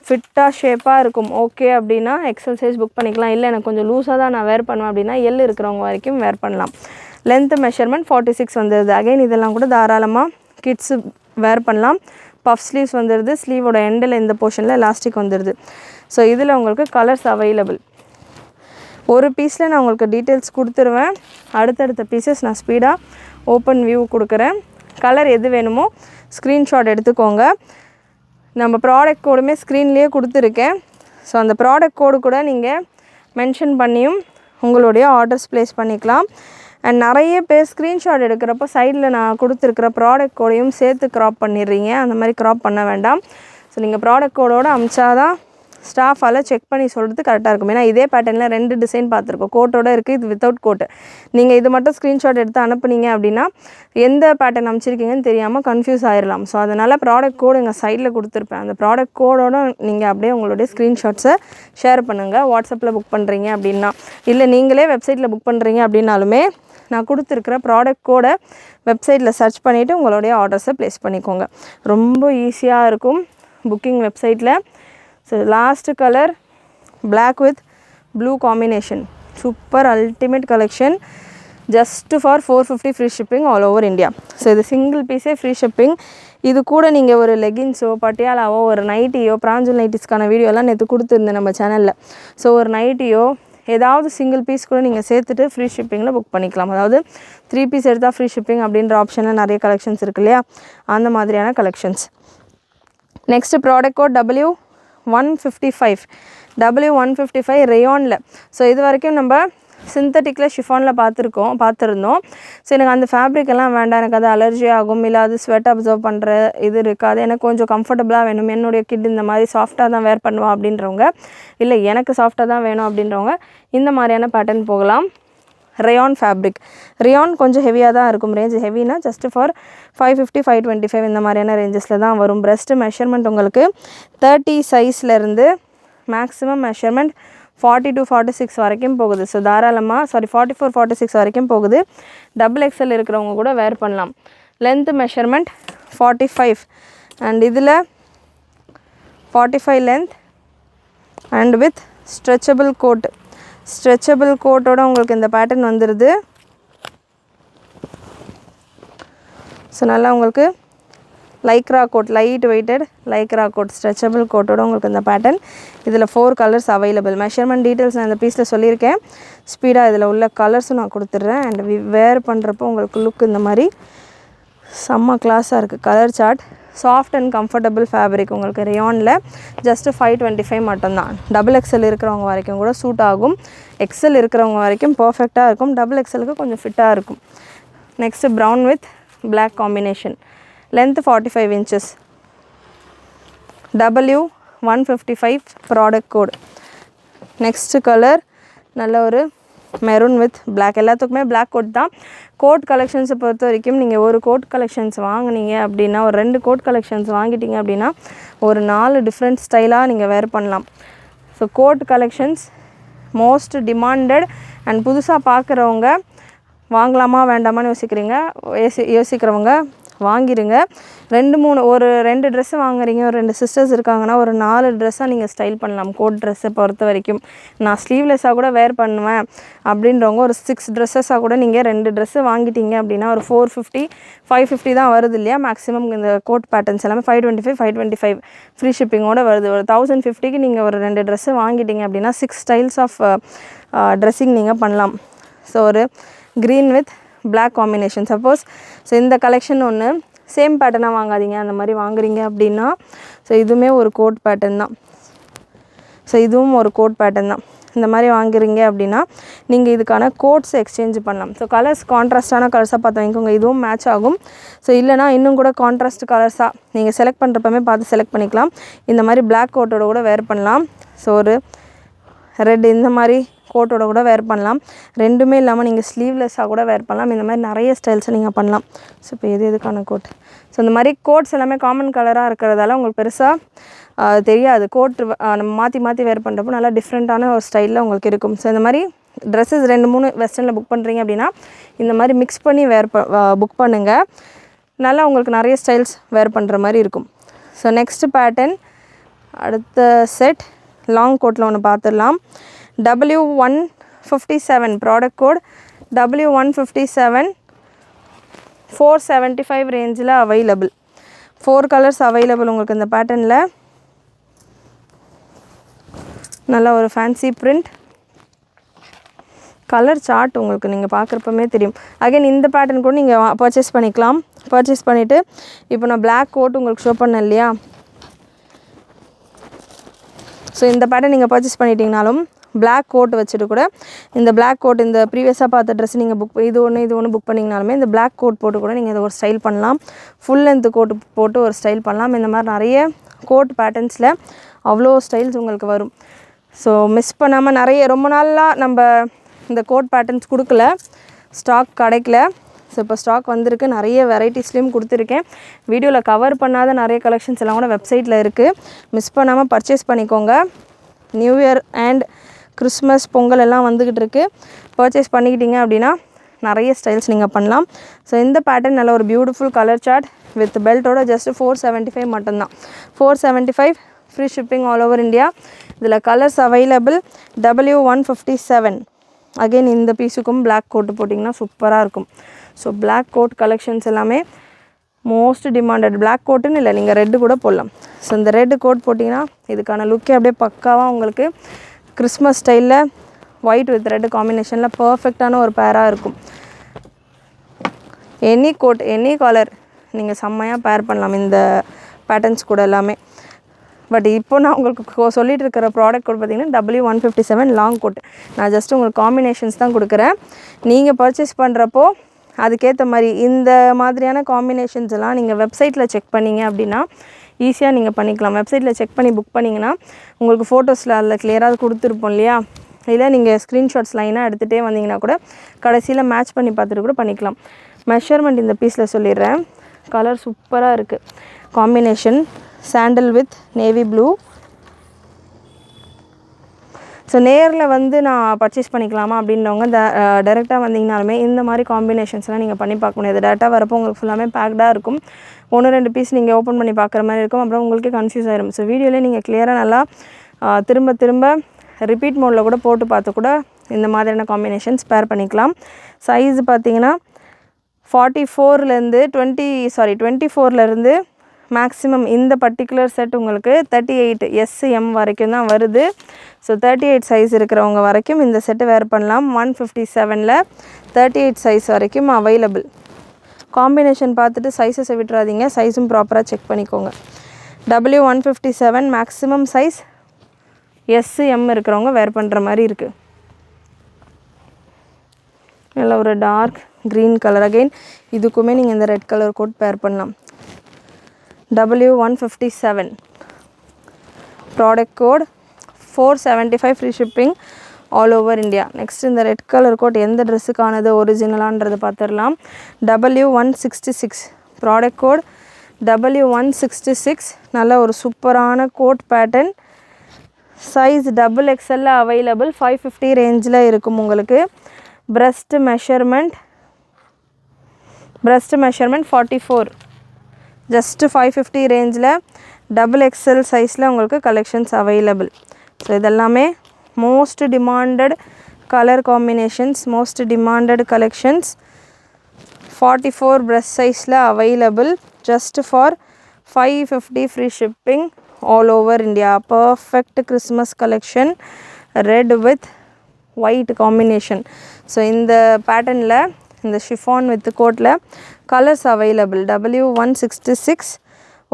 ஃபிட்டாக ஷேப்பாக இருக்கும். ஓகே அப்படின்னா எக்ஸல் சைஸ் புக் பண்ணிக்கலாம். இல்லை எனக்கு கொஞ்சம் லூஸாக தான் நான் வேர் பண்ணுவேன் அப்படின்னா எல் இருக்கிறவங்க வரைக்கும் வேர் பண்ணலாம். லென்த் மெஷர்மெண்ட் 46 வந்துடுது. அகைன் இதெல்லாம் கூட தாராளமாக கிட்ஸு வேர் பண்ணலாம். பஃப் ஸ்லீவ்ஸ் வந்துடுது. ஸ்லீவோட எண்டில் இந்த போர்ஷனில் எலாஸ்டிக் வந்துடுது. ஸோ இதில் உங்களுக்கு கலர்ஸ் அவைலபிள். ஒரு பீஸில் நான் உங்களுக்கு டீட்டெயில்ஸ் கொடுத்துருவேன். அடுத்தடுத்த பீசஸ் நான் ஸ்பீடாக ஓப்பன் வியூ கொடுக்குறேன். கலர் எது வேணுமோ ஸ்க்ரீன்ஷாட் எடுத்துக்கோங்க. நம்ம ப்ராடக்ட் கோடுமே ஸ்க்ரீன்லேயே கொடுத்துருக்கேன். ஸோ அந்த ப்ராடக்ட் கோடு கூட நீங்கள் மென்ஷன் பண்ணியும் உங்களுடைய ஆர்டர்ஸ் ப்ளேஸ் பண்ணிக்கலாம். அண்ட் நிறைய பேர் ஸ்க்ரீன்ஷாட் எடுக்கிறப்போ சைடில் நான் கொடுத்துருக்கிற ப்ராடக்ட் கோடையும் சேர்த்து க்ராப் பண்ணிடுறீங்க. அந்த மாதிரி க்ராப் பண்ண வேண்டாம். ஸோ நீங்கள் ப்ராடக்ட் கோடோடு அமிச்சாதான் ஸ்டாஃபால் செக் பண்ணி சொல்கிறது கரெக்டாக இருக்கும். ஏன்னா இதே பேட்டர்னில் 2 டிசைன் பார்த்துருக்கோம். கோட்டோடு இருக்குது, இது வித்தவுட் கோட்டு. நீங்கள் இது மட்டும் ஸ்க்ரீன்ஷாட் எடுத்து அனுப்புனீங்க அப்படின்னா எந்த பேட்டர்ன் அனுப்பிச்சிருக்கீங்கன்னு தெரியாமல் கன்ஃபியூஸ் ஆகிடலாம். ஸோ அதனால் ப்ராடக்ட் கோடு எங்கள் சைடில் கொடுத்துருப்பேன். அந்த ப்ராடக்ட் கோடோடு நீங்கள் அப்படியே உங்களுடைய ஸ்க்ரீன்ஷாட்ஸை ஷேர் பண்ணுங்கள். வாட்ஸ்அப்பில் புக் பண்ணுறீங்க அப்படின்னா, இல்லை நீங்களே வெப்சைட்டில் புக் பண்ணுறீங்க அப்படின்னாலுமே நான் கொடுத்துருக்குற ப்ராடக்ட் கோடை வெப்சைட்டில் சர்ச் பண்ணிவிட்டு உங்களுடைய ஆர்டர்ஸை ப்ளேஸ் பண்ணிக்கோங்க. ரொம்ப ஈஸியாக இருக்கும் புக்கிங் வெப்சைட்டில். So last colour black with blue combination. Super ultimate collection. Just for 450 free shipping all over India. So இது சிங்கிள் பீஸே ஃப்ரீ ஷிப்பிங். இது கூட நீங்கள் ஒரு லெகின்ஸோ, பட்டியாலாவோ, ஒரு நைட்டியோ, பிராஞ்சல் நைட்டிஸ்க்கான வீடியோலாம் நேற்று கொடுத்துருந்தேன் நம்ம சேனலில். ஸோ ஒரு நைட்டியோ ஏதாவது சிங்கிள் பீஸ் கூட நீங்கள் சேர்த்துட்டு ஃப்ரீ ஷிப்பிங்கில் புக் பண்ணிக்கலாம். அதாவது 3 பீஸ் எடுத்தால் ஃப்ரீ ஷிப்பிங் அப்படின்ற ஆப்ஷனில் நிறைய கலெக்ஷன்ஸ் இருக்கு இல்லையா, அந்த மாதிரியான collections. Next product code W155 ரேயானில். ஸோ இது வரைக்கும் நம்ம சிந்தட்டிக்கில் ஷிஃபானில் பார்த்துருந்தோம். ஸோ எனக்கு அந்த ஃபேப்ரிக் எல்லாம் வேண்டாம், எனக்கு அது அலர்ஜி ஆகும், இல்லை அது ஸ்வெட் அப்சர்வ் பண்ணுற இது இருக்காது, எனக்கு கொஞ்சம் கம்ஃபர்டபுளாக வேணும், என்னுடைய கிட் இந்த மாதிரி சாஃப்டாக தான் வேர் பண்ணுவா அப்படின்றவங்க, இல்லை எனக்கு சாஃப்டாக தான் வேணும் அப்படின்றவங்க இந்த மாதிரியான பேட்டர்ன் போகலாம். Rayon fabric. ரேயான் கொஞ்சம் ஹெவியாக தான் இருக்கும். ரேஞ்ச் ஹெவினா ஜஸ்ட் ஃபார் 550, 525 இந்த மாதிரியான ரேஞ்சஸில் தான் வரும். பிரெஸ்ட்டு மெஷர்மெண்ட் உங்களுக்கு 30 சைஸ்லேருந்து மேக்ஸிமம் மெஷர்மெண்ட் 40 to 46 வரைக்கும் போகுது. ஸோ தாராளமாக 44, 46 வரைக்கும் போகுது. XXL இருக்கிறவங்க கூட வேர் பண்ணலாம். லென்த் மெஷர்மெண்ட் 45 அண்ட் இதில் 45 length and with stretchable coat. Stretchable கோட்டோட உங்களுக்கு இந்த பேட்டர்ன் வந்துடுது. ஸோ நல்லா உங்களுக்கு Lycra coat, light weighted Lycra coat, stretchable கோட்டோட உங்களுக்கு இந்த பேட்டர்ன். இதில் 4 கலர்ஸ் அவைலபிள். மெஷர்மெண்ட் டீட்டெயில்ஸ் நான் இந்த பீஸில் சொல்லியிருக்கேன். ஸ்பீடாக இதில் உள்ள கலர்ஸும் நான் கொடுத்துட்றேன். அண்ட் வேர் பண்ணுறப்போ உங்களுக்கு லுக் இந்த மாதிரி செம்ம கிளாஸாக இருக்குது. Colour chart, soft and comfortable fabric. உங்களுக்கு ரேயானில் ஜஸ்ட்டு 525 மட்டும்தான். டபுள் எக்ஸல் இருக்கிறவங்க வரைக்கும் கூட சூட் ஆகும். எக்ஸல் இருக்கிறவங்க வரைக்கும் பர்ஃபெக்டாக இருக்கும். டபுள் எக்ஸலுக்கு கொஞ்சம் ஃபிட்டாக இருக்கும். Next brown with black combination. Length 45 inches. W155 product code. Next colour நல்ல ஒரு மெரூன் வித் பிளாக். எல்லாத்துக்குமே பிளாக் கோட் தான். கோட் கலெக்ஷன்ஸை பொறுத்த வரைக்கும் நீங்கள் ஒரு கோட் கலெக்ஷன்ஸ் வாங்கினீங்க அப்படின்னா, ஒரு 2 கோட் கலெக்ஷன்ஸ் வாங்கிட்டீங்க அப்படின்னா ஒரு 4 டிஃப்ரெண்ட் ஸ்டைலாக நீங்கள் வேர் பண்ணலாம். So coat collections most demanded. And புதுசாக பார்க்குறவங்க வாங்கலாமா வேண்டாமான்னு யோசிக்கிறவங்க வாங்கிடுங்க. 2 ட்ரெஸ்ஸு வாங்குறீங்க, ஒரு 2 சிஸ்டர்ஸ் இருக்காங்கன்னா ஒரு 4 ட்ரெஸ்ஸாக நீங்கள் ஸ்டைல் பண்ணலாம். கோட் ட்ரெஸ்ஸை பொறுத்த வரைக்கும் நான் ஸ்லீவ்லெஸ்ஸாக கூட வேர் பண்ணுவேன் அப்படின்றவங்க ஒரு 6 ட்ரெஸ்ஸஸாக கூட நீங்கள் 2 ட்ரெஸ்ஸு வாங்கிட்டீங்க அப்படின்னா ஒரு 450 550 தான் வருது இல்லையா மேக்ஸிமம். இந்த கோட் பேட்டர்ன்ஸ் எல்லாமே 525 ஃப்ரீ ஷிப்பிங்கோடு வருது. ஒரு 1050க்கு நீங்கள் ஒரு 2 ட்ரெஸ்ஸு வாங்கிட்டீங்க அப்படின்னா 6 ஸ்டைல்ஸ் ஆஃப் ட்ரெஸ்ஸிங் நீங்கள் பண்ணலாம். ஸோ ஒரு green with black combination. Suppose so இந்த கலெக்ஷன் ஒன்று சேம் பேட்டர்னாக வாங்காதீங்க. அந்த மாதிரி வாங்குறீங்க அப்படின்னா ஸோ இதுவுமே ஒரு கோட் பேட்டர்ன் தான். ஸோ இதுவும் ஒரு கோட் பேட்டர்ன் தான். இந்த மாதிரி வாங்குறீங்க அப்படின்னா நீங்கள் இதுக்கான கோட்ஸ் எக்ஸ்சேஞ்ச் பண்ணலாம். ஸோ கலர்ஸ் கான்ட்ராஸ்டான கலர்ஸாக பார்த்து வாங்கிக்கோங்க. இதுவும் மேட்ச் ஆகும். ஸோ இல்லைனா இன்னும் கூட கான்ட்ராஸ்ட் கலர்ஸாக நீங்கள் செலக்ட் பண்ணுறப்பமே பார்த்து செலக்ட் பண்ணிக்கலாம். இந்த மாதிரி பிளாக் கோட்டோட கூட வேர் பண்ணலாம். ஸோ ஒரு ரெட் இந்த மாதிரி கோட்டோட கூட வேர் பண்ணலாம். 2மே இல்லாமல் நீங்கள் ஸ்லீவ்லெஸ்ஸாக கூட வேர் பண்ணலாம். இந்த மாதிரி நிறைய ஸ்டைல்ஸை நீங்கள் பண்ணலாம். ஸோ இப்போ எதுக்கான கோட். ஸோ இந்த மாதிரி கோட்ஸ் எல்லாமே காமன் கலராக இருக்கிறதால உங்களுக்கு பெருசாக தெரியாது. கோட் நம்ம மாற்றி வேர் பண்ணுறப்போ நல்லா டிஃப்ரெண்ட்டான ஒரு ஸ்டைலில் உங்களுக்கு இருக்கும். ஸோ இந்த மாதிரி ட்ரெஸ்ஸஸ் 2-3 வெஸ்டர்னில் புக் பண்ணுறீங்க அப்படின்னா இந்த மாதிரி மிக்ஸ் பண்ணி புக் பண்ணுங்கள். நல்லா உங்களுக்கு நிறைய ஸ்டைல்ஸ் வேர் பண்ணுற மாதிரி இருக்கும். ஸோ நெக்ஸ்ட் பேட்டர்ன், அடுத்த செட் லாங் கோட்டில் ஒன்று பார்த்துடலாம். W157 product code. W157 475 ரேஞ்சில் அவைலபிள். 4 கலர்ஸ் அவைலபிள் உங்களுக்கு இந்த பேட்டர்னில். நல்ல ஒரு ஃபேன்சி பிரிண்ட். கலர் சார்ட் உங்களுக்கு நீங்கள் பார்க்குறப்பமே தெரியும். அகைன் இந்த பேட்டர்ன் கூட நீங்கள் பர்ச்சேஸ் பண்ணிக்கலாம். பர்ச்சேஸ் பண்ணிவிட்டு இப்போ நான் பிளாக் கோட் உங்களுக்கு ஷோ பண்ணேன் இல்லையா. ஸோ இந்த பேட்டர்ன் நீங்கள் பர்ச்சேஸ் பண்ணிட்டீங்கனாலும் பிளாக் கோட் வச்சுட்டு கூட இந்த பிளாக் கோட் இந்த ப்ரீவியஸாக பார்த்த ட்ரெஸ் நீங்கள் இது ஒன்று புக் பண்ணிங்கனாலுமே இந்த பிளாக் கோட் போட்டு கூட நீங்கள் இதை ஒரு ஸ்டைல் பண்ணலாம். ஃபுல் லென்த் கோட் போட்டு ஒரு ஸ்டைல் பண்ணலாம். இந்த மாதிரி நிறைய கோட் பேட்டர்ன்ஸில் அவ்வளோ ஸ்டைல்ஸ் உங்களுக்கு வரும். ஸோ மிஸ் பண்ணாமல் ரொம்ப நாளாக நம்ம இந்த கோட் பேட்டர்ன்ஸ் கொடுக்கல, ஸ்டாக் கிடைக்கல. ஸோ இப்போ ஸ்டாக் வந்திருக்கு. நிறைய வெரைட்டிஸ்லேயும் கொடுத்துருக்கேன். வீடியோவில் கவர் பண்ணாத நிறைய கலெக்ஷன்ஸ் எல்லாம் கூட வெப்சைட்டில் இருக்குது. மிஸ் பண்ணாமல் பர்ச்சேஸ் பண்ணிக்கோங்க. New year and Christmas Pongal எல்லாம் வந்துக்கிட்டு இருக்குது. பர்ச்சேஸ் பண்ணிக்கிட்டீங்க அப்படின்னா நிறைய ஸ்டைல்ஸ் நீங்கள் பண்ணலாம். ஸோ இந்த பேட்டர்ன் நல்ல ஒரு பியூட்டிஃபுல் கலர் சார்ட் வித் பெல்ட்டோட ஜஸ்ட் 475 மட்டும்தான். 475 free shipping all over India. இதில் கலர்ஸ் அவைலபிள். W157. அகெயின் இந்த பீஸுக்கும் பிளாக் கோட்டு போட்டிங்கன்னா சூப்பராக இருக்கும். ஸோ பிளாக் கோட் கலெக்ஷன்ஸ் எல்லாமே மோஸ்ட் டிமாண்டட். பிளாக் கோட்டுன்னு இல்லை, நீங்கள் ரெட்டு கூட போடலாம். ஸோ இந்த ரெட்டு கோட் போட்டிங்கன்னா இதுக்கான லுக்கே அப்படியே பக்காவாக உங்களுக்கு கிறிஸ்மஸ் ஸ்டைலில் ஒயிட் வித் ரெட் காம்பினேஷனில் பர்ஃபெக்டான ஒரு பேராக இருக்கும். எனி கோட் எனி கலர் நீங்கள் செம்மையாக பேர் பண்ணலாம் இந்த பேட்டர்ன்ஸ் கூட எல்லாமே. பட் இப்போ நான் உங்களுக்கு சொல்லிட்டு இருக்கிற ப்ராடக்ட் கோட் பார்த்திங்கன்னா W157 லாங் கோட். நான் ஜஸ்ட் உங்களுக்கு காம்பினேஷன்ஸ் தான் கொடுக்குறேன். நீங்கள் பர்ச்சேஸ் பண்ணுறப்போ அதுக்கேற்ற மாதிரி இந்த மாதிரியான காம்பினேஷன்ஸ் எல்லாம் நீங்கள் வெப்சைட்டில் செக் பண்ணிங்க அப்படின்னா ஈஸியாக நீங்கள் பண்ணிக்கலாம். வெப்சைட்டில் செக் பண்ணி புக் பண்ணிங்கன்னா உங்களுக்கு ஃபோட்டோஸில் அதில் கிளியராக கொடுத்துருப்போம் இல்லையா. இல்லை நீங்கள் ஸ்க்ரீன்ஷாட்ஸ் லைனாக எடுத்துகிட்டே வந்தீங்கன்னா கூட கடைசியில் மேட்ச் பண்ணி பார்த்துட்டு கூட பண்ணிக்கலாம். மெஷர்மெண்ட் இந்த பீஸில் சொல்லிடுறேன். கலர் சூப்பராக இருக்குது. Combination sandal with navy blue. So நேரில் வந்து நான் பர்ச்சேஸ் பண்ணிக்கலாமா அப்படின்றவங்க டைரெக்டாக வந்தீங்கனாலுமே இந்த மாதிரி காம்பினேஷன்ஸ்லாம் நீங்கள் பண்ணி பார்க்க முடியாது. டேட்டா வரப்போ உங்களுக்கு ஃபுல்லாமே பேக்டாக இருக்கும். 1-2 பீஸ் நீங்கள் ஓப்பன் பண்ணி பார்க்குற மாதிரி இருக்கும். அப்புறம் உங்களுக்கே கன்ஃபியூஸ் ஆயிரும். ஸோ வீடியோலேயே நீங்கள் கிளியராக நல்லா திரும்ப ரிப்பீட் மோடில் கூட போட்டு பார்த்து கூட இந்த மாதிரியான காம்பினேஷன்ஸ் பேர் பண்ணிக்கலாம். சைஸ் பார்த்தீங்கன்னா 44லேருந்து 24லேருந்து மேக்ஸிமம் இந்த பர்டிகுலர் செட் உங்களுக்கு 38 SM வரைக்கும் தான் வருது. ஸோ 38 சைஸ் இருக்கிறவங்க வரைக்கும் இந்த செட்டு வேர் பண்ணலாம். 157ல் 38 சைஸ் வரைக்கும் அவைலபிள். காம்பினேஷன் பார்த்துட்டு சைஸஸை விட்டுறாதீங்க, சைஸும் ப்ராப்பராக செக் பண்ணிக்கோங்க. W157 மேக்ஸிமம் சைஸ் SM இருக்கிறவங்க வேர் பண்ணுற மாதிரி இருக்குது. நல்ல ஒரு டார்க் க்ரீன் கலர். அகெயின் இதுக்குமே நீங்கள் இந்த ரெட் கலர் கோட் பேர் பண்ணலாம். W157 product code 475 free shipping all over India. Next இந்த ரெட் கலர் கோட் எந்த ட்ரெஸ்ஸுக்கானது ஒரிஜினலான்றது பார்த்துடலாம். W166 product code W166. நல்ல ஒரு சூப்பரான coat pattern. Size XXL available. 550 ரேஞ்சில் இருக்கும் உங்களுக்கு. breast measurement 44, just 550 ரேஞ்சில் XXL சைஸில் உங்களுக்கு கலெக்ஷன்ஸ் அவைலபிள். ஸோ இதெல்லாமே most demanded colour combinations, most demanded collections. 44 breast சைஸில் available, just for 550 free shipping all over India. Perfect Christmas collection, red with white combination. So இந்த பேட்டர்னில் இந்த chiffon with கோட்டில் colours available. W166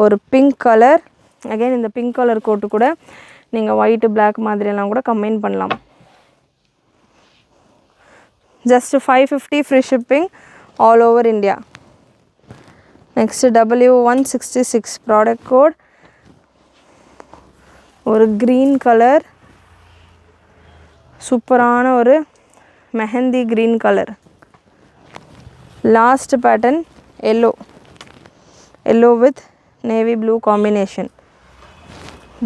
ஒரு pink colour. Again இந்த pink colour coat கூட நீங்கள் white black மாதிரியெல்லாம் கூட கம்பைன் பண்ணலாம். Just 550 free shipping all over India. Next W166 product code ஒரு க்ரீன் கலர், சூப்பரான ஒரு mehndi green colour. Last pattern yellow with navy blue combination.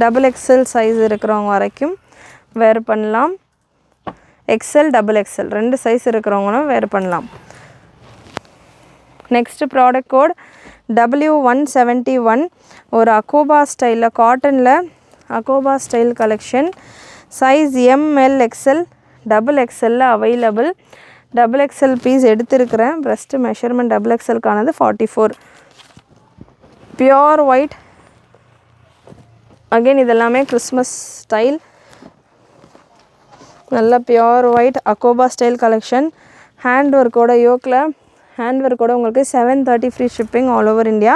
XXL size இருக்கிறவங்க வரைக்கும் வேர் பண்ணலாம். XL XXL ரெண்டு சைஸ் இருக்கிறவங்களும் வேர் பண்ணலாம். நெக்ஸ்ட் ப்ராடக்ட் கோட் W171 ஒரு அகோபா ஸ்டைலில் காட்டனில் அகோபா style collection. Size ML XL XXL available. XXL piece எடுத்திருக்கிறேன். breast மெஷர்மெண்ட் XXLக்கானது 44. Pure white. அகெயின் இதெல்லாமே கிறிஸ்மஸ் ஸ்டைல். நல்ல பியோர் ஒயிட் அகோபா ஸ்டைல் கலெக்ஷன். ஹேண்ட் ஒர்க்கோட யோக்கில் ஹேண்ட் ஒர்க்கோட உங்களுக்கு 730 free shipping all over India.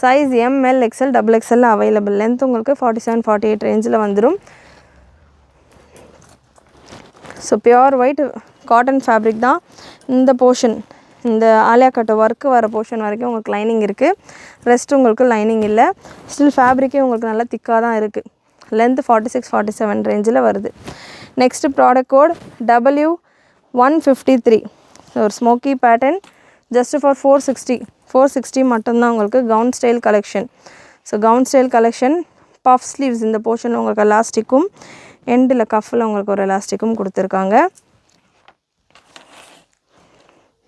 Size ML XL XXL available. Length உங்களுக்கு 47-48 ரேஞ்சில் வந்துடும். So pure white cotton fabric தான். இந்த போர்ஷன், இந்த ஆலியா கட் ஒர்க்கு வர போர்ஷன் வரைக்கும் உங்களுக்கு லைனிங் இருக்குது. ரெஸ்ட் உங்களுக்கு லைனிங் இல்லை. ஸ்டில் ஃபேப்ரிக்கே உங்களுக்கு நல்லா திக்காக தான் இருக்குது. லென்த் 46-47 ரேஞ்சில் வருது. நெக்ஸ்ட் ப்ராடக்ட் கோட் W153 ஒரு ஸ்மோக்கி பேட்டர்ன். ஜஸ்ட் ஃபார் 460 மட்டும்தான் உங்களுக்கு gown style collection. So gown style collection. Puff sleeves இந்த போர்ஷனில் உங்களுக்கு எலாஸ்டிக்கும், எண்டில் கஃபில் உங்களுக்கு ஒரு எலாஸ்டிக்கும் கொடுத்துருக்காங்க.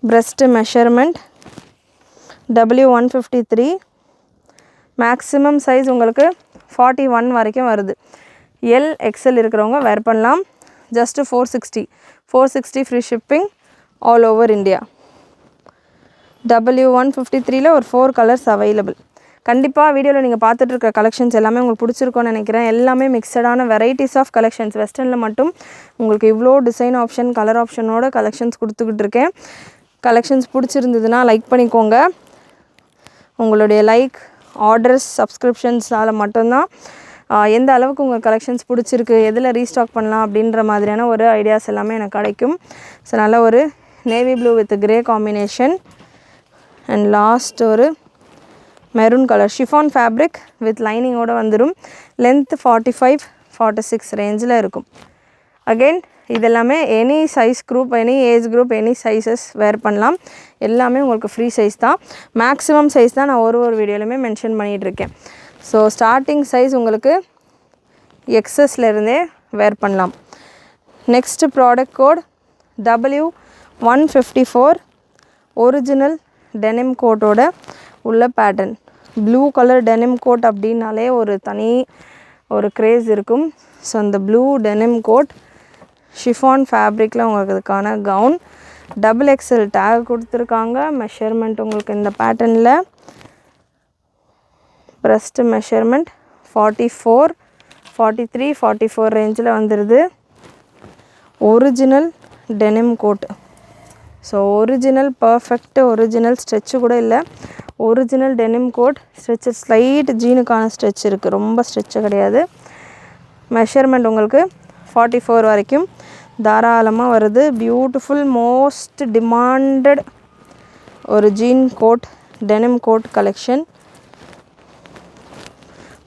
breast measurement W153. Maximum size உங்களுக்கு 41 வரைக்கும் வருது. XL இருக்கிறவங்க வேர் பண்ணலாம். Just 460 free shipping all over India. W153ல் ஒரு 4 கலர்ஸ் அவைலபிள். கண்டிப்பாக வீடியோவில் நீங்கள் பார்த்துட்ருக்க கலெக்ஷன்ஸ் எல்லாமே உங்களுக்கு பிடிச்சிருக்கோன்னு நினைக்கிறேன். எல்லாமே மிக்சடான வெரைட்டிஸ் ஆஃப் கலெக்ஷன்ஸ். வெஸ்டர்னில் மட்டும் உங்களுக்கு இவ்வளோ டிசைன் ஆப்ஷன், கலர் ஆப்ஷனோட கலெக்ஷன்ஸ் கொடுத்துக்கிட்டு இருக்கேன். கலெக்ஷன்ஸ் பிடிச்சிருந்ததுன்னா லைக் பண்ணிக்கோங்க. உங்களுடைய லைக், ஆர்டர்ஸ், சப்ஸ்கிரிப்ஷன்ஸால் மட்டும்தான் எந்த அளவுக்கு உங்கள் கலெக்ஷன்ஸ் பிடிச்சிருக்கு, எதில் ரீஸ்டாக் பண்ணலாம் அப்படின்ற மாதிரியான ஒரு ஐடியாஸ் எல்லாமே எனக்கு கிடைக்கும். ஸோ நல்ல ஒரு navy blue with grey combination. And last ஒரு maroon colour chiffon fabric with லைனிங்கோடு வந்துடும். லென்த் 45-46 ரேஞ்சில் இருக்கும். அகெயின் இதெல்லாமே any size group, any age group, any sizes wear பண்ணலாம். எல்லாமே உங்களுக்கு ஃப்ரீ சைஸ் தான். மேக்ஸிமம் சைஸ் தான் நான் ஒரு வீடியோலையுமே மென்ஷன் பண்ணிகிட்ருக்கேன். ஸோ ஸ்டார்டிங் சைஸ் உங்களுக்கு XSலேருந்தே வேர் பண்ணலாம். Next product code W154 original denim கோட்டோட உள்ள pattern. Blue colour denim coat அப்படின்னாலே ஒரு தனி ஒரு க்ரேஸ் இருக்கும். ஸோ அந்த ப்ளூ டெனிம் கோட் ஷிஃபான் ஃபேப்ரிக்கில் உங்களுக்கு இதுக்கான கவுன். XXL டேக் கொடுத்துருக்காங்க. மெஷர்மெண்ட் உங்களுக்கு இந்த பேட்டர்னில் breast measurement 44 43 44 ரேஞ்சில் வந்துடுது. Original denim coat. So original perfect original stretch கூட இல்லை, original denim coat. Stretch slight ஜீனுக்கான ஸ்ட்ரெச் இருக்குது, ரொம்ப ஸ்ட்ரெச்சு கிடையாது. மெஷர்மெண்ட் உங்களுக்கு 44 வரைக்கும் தாராளமாக வருது. பியூட்டிஃபுல் மோஸ்ட் டிமாண்டட் ஒரு jean coat denim coat collection.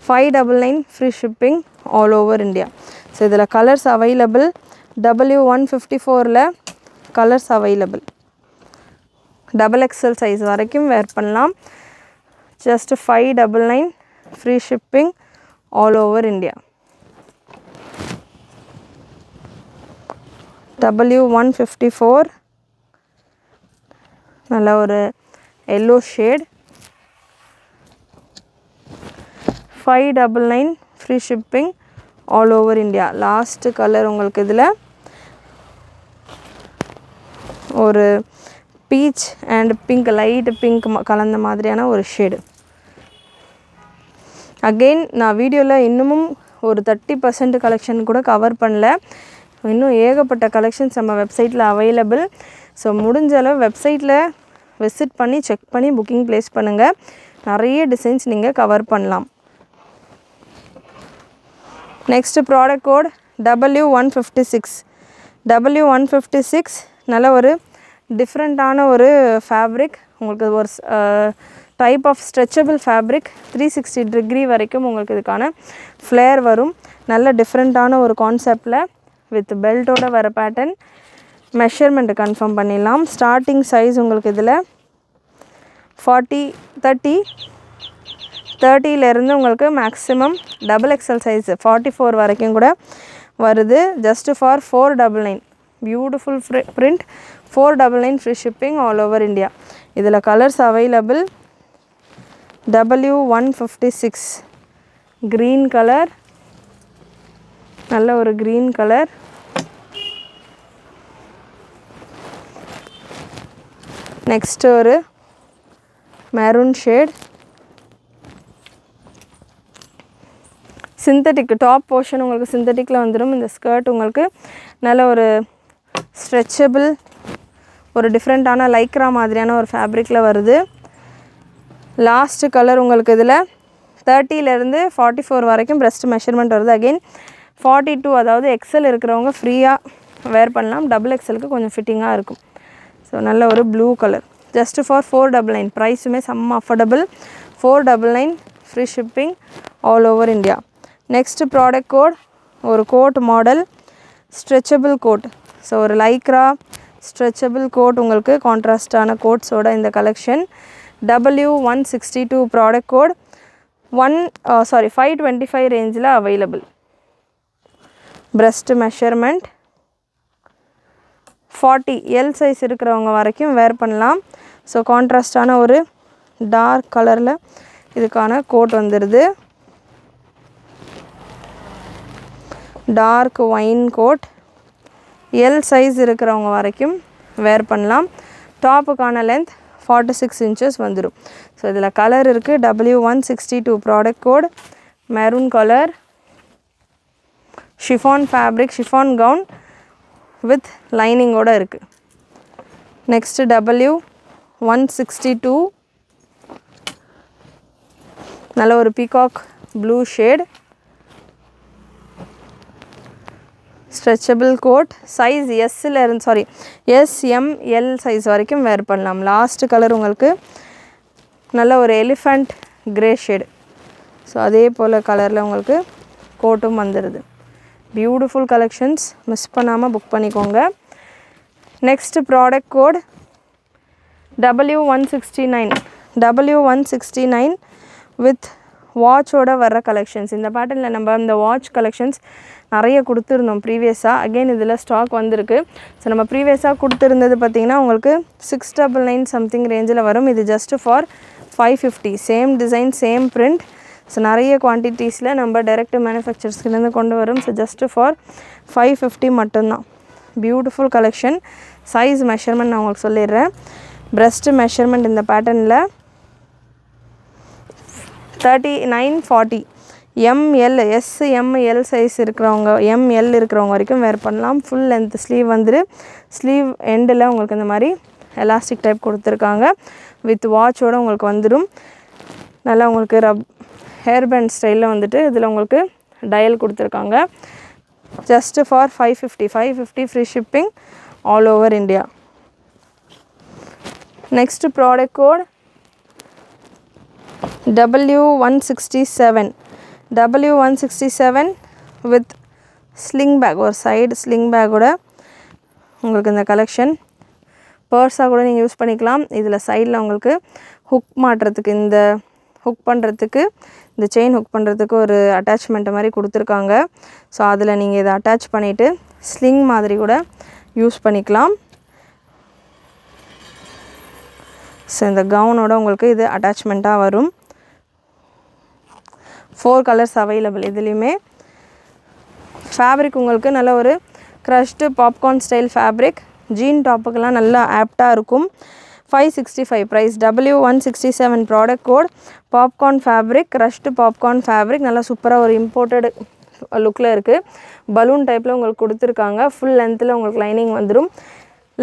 599 free shipping all over India. So இதில் கலர்ஸ் அவைலபிள். W154ல் கலர்ஸ் அவைலபிள். XXL சைஸ் வரைக்கும் வேர் பண்ணலாம். Just 599 free shipping all over India. W154 நல்ல ஒரு yellow shade. 599 free shipping all over India. Last colour உங்களுக்கு இதில் ஒரு peach and pink, light pink கலந்த மாதிரியான ஒரு ஷேடு. அகெயின் நான் வீடியோவில் இன்னமும் ஒரு 30% கலெக்ஷன் கூட கவர் பண்ணல. இன்னும் ஏகப்பட்ட கலெக்ஷன்ஸ் நம்ம வெப்சைட்டில் அவைலபிள். ஸோ முடிஞ்ச அளவு வெப்சைட்டில் விசிட் பண்ணி செக் பண்ணி புக்கிங் ப்ளேஸ் பண்ணுங்கள். நிறைய டிசைன்ஸ் நீங்கள் கவர் பண்ணலாம். Next product code W156. W156 நல்ல ஒரு டிஃப்ரெண்ட்டான ஒரு ஃபேப்ரிக். உங்களுக்கு ஒரு type of stretchable fabric. 360 degree வரைக்கும் உங்களுக்கு இதுக்கான ஃப்ளேர் வரும். நல்ல டிஃப்ரெண்ட்டான ஒரு கான்செப்டில் வித் பெல்ட்டோட வர பேட்டர்ன். மெஷர்மெண்ட்டு கன்ஃபார்ம் பண்ணிடலாம். ஸ்டார்டிங் சைஸ் உங்களுக்கு இதில் 30லேருந்து உங்களுக்கு மேக்ஸிமம் XXL சைஸ் 44 வரைக்கும் கூட வருது. Just for 499. Beautiful print. 499 free shipping all over India. இதில் colours available. W156 green colour, நல்ல ஒரு க்ரீன் கலர். நெக்ஸ்ட்டு ஒரு maroon shade. Synthetic top portion உங்களுக்கு சிந்தட்டிக்கில் வந்துடும். இந்த ஸ்கர்ட் உங்களுக்கு நல்ல ஒரு ஸ்ட்ரெச்சபிள் ஒரு டிஃப்ரெண்ட்டான லைக்ரா மாதிரியான ஒரு ஃபேப்ரிக்கில் வருது. லாஸ்ட்டு கலர் உங்களுக்கு இதில் 30லேருந்து 44 வரைக்கும் breast மெஷர்மெண்ட் வருது. அகெயின் 42 அதாவது எக்ஸல் இருக்கிறவங்க ஃப்ரீயாக வேர் பண்ணலாம். XXLக்கு கொஞ்சம் ஃபிட்டிங்காக இருக்கும். ஸோ நல்ல ஒரு ப்ளூ கலர். Just for 499. ப்ரைஸுமே செம்ம affordable. 499 free shipping all over India. Next product code ஒரு coat model stretchable coat. So ஒரு லைக்ரா ஸ்ட்ரெச்சபிள் கோட் உங்களுக்கு கான்ட்ராஸ்டான கோட்ஸோட இந்த கலெக்ஷன். W162 ப்ராடக்ட் கோட் 525 ரேஞ்சில் available. breast measurement 40 L size இருக்கிறவங்க வரைக்கும் வேர் பண்ணலாம். ஸோ கான்ட்ராஸ்டான ஒரு டார்க் கலரில் இதுக்கான கோட் வந்துடுது. Dark wine coat. L size இருக்கிறவங்க வரைக்கும் வேர் பண்ணலாம். டாப்புக்கான லென்த் 46 இன்ச்சஸ் வந்துடும். ஸோ இதில் கலர் இருக்குது. W162 product code maroon colour. Chiffon fabric, chiffon gown with லைனிங்கோடு இருக்குது. நெக்ஸ்ட்டு W162 நல்ல ஒரு peacock blue shade. Stretchable coat. Size SML size வரைக்கும் வேர் பண்ணலாம். லாஸ்ட்டு கலர் உங்களுக்கு நல்ல ஒரு எலிஃபண்ட் கிரே ஷேடு. ஸோ அதே போல் கலரில் உங்களுக்கு கோட்டும் வந்துடுது. பியூட்டிஃபுல் கலெக்ஷன்ஸ், மிஸ் பண்ணாமல் புக் பண்ணிக்கோங்க. Next product code W169 with வாட்சோட வர்ற கலெக்ஷன்ஸ். இந்த பேட்டர்னில் நம்ம இந்த வாட்ச் கலெக்ஷன்ஸ் நிறைய கொடுத்துருந்தோம் ப்ரீவியஸாக. அகெயின் இதில் ஸ்டாக் வந்திருக்கு. ஸோ நம்ம ப்ரீவியஸாக கொடுத்துருந்தது பார்த்திங்கன்னா உங்களுக்கு 699 சம்திங் ரேஞ்சில் வரும். இது just for 550. Same design same print. So நிறைய குவான்டிட்டிஸில் நம்ம டைரக்ட் மேனுஃபேக்சர்ஸ்லேருந்து கொண்டு வரும். ஸோ ஜஸ்ட் ஃபார் 550 மட்டும்தான். Beautiful collection. சைஸ் மெஷர்மெண்ட் நான் உங்களுக்கு சொல்லிடுறேன். breast மெஷர்மெண்ட் இந்த பேட்டர்னில் 3940 எம்எல் எம்எல் சைஸ் இருக்கிறவங்க எம்எல் இருக்கிறவங்க வரைக்கும் வேர் பண்ணலாம். ஃபுல் லென்த் ஸ்லீவ் வந்துட்டு ஸ்லீவ் எண்டில் உங்களுக்கு இந்த மாதிரி எலாஸ்டிக் டைப் கொடுத்துருக்காங்க. வித் வாட்சோடு உங்களுக்கு வந்துடும். நல்லா உங்களுக்கு ஹேர் பேண்ட் ஸ்டைலில் வந்துட்டு இதில் உங்களுக்கு டயல் கொடுத்துருக்காங்க. Just for 550 free shipping all over India. Next product code W167 with sling bag, ஒரு சைடு ஸ்லிங் பேக்கோட உங்களுக்கு இந்த கலெக்ஷன் பர்ஸாக கூட நீங்கள் யூஸ் பண்ணிக்கலாம். இதில் சைடில் உங்களுக்கு ஹுக் மாட்டுறதுக்கு, இந்த ஹுக் பண்ணுறதுக்கு, இந்த செயின் ஹுக் பண்ணுறதுக்கு ஒரு அட்டாச்மெண்ட் மாதிரி கொடுத்துருக்காங்க. ஸோ அதில் நீங்கள் இதை அட்டாச் பண்ணிவிட்டு ஸ்லிங் மாதிரி கூட யூஸ் பண்ணிக்கலாம். ஸோ இந்த கவுனோட உங்களுக்கு இது அட்டாச்மெண்ட்டாக வரும். 4 கலர்ஸ் அவைலபிள் இதுலேயுமே. ஃபேப்ரிக் உங்களுக்கு நல்ல ஒரு crushed popcorn style fabric, jean டாப்புக்கெல்லாம் நல்லா ஆப்டாக இருக்கும். 565 price. W167 product code. Popcorn fabric, crushed popcorn fabric, நல்லா சூப்பராக ஒரு இம்போர்ட்டட் லுக்கில் இருக்குது. பலூன் டைப்பில் உங்களுக்கு கொடுத்துருக்காங்க. ஃபுல் லென்த்தில் உங்களுக்கு லைனிங் வந்துடும்.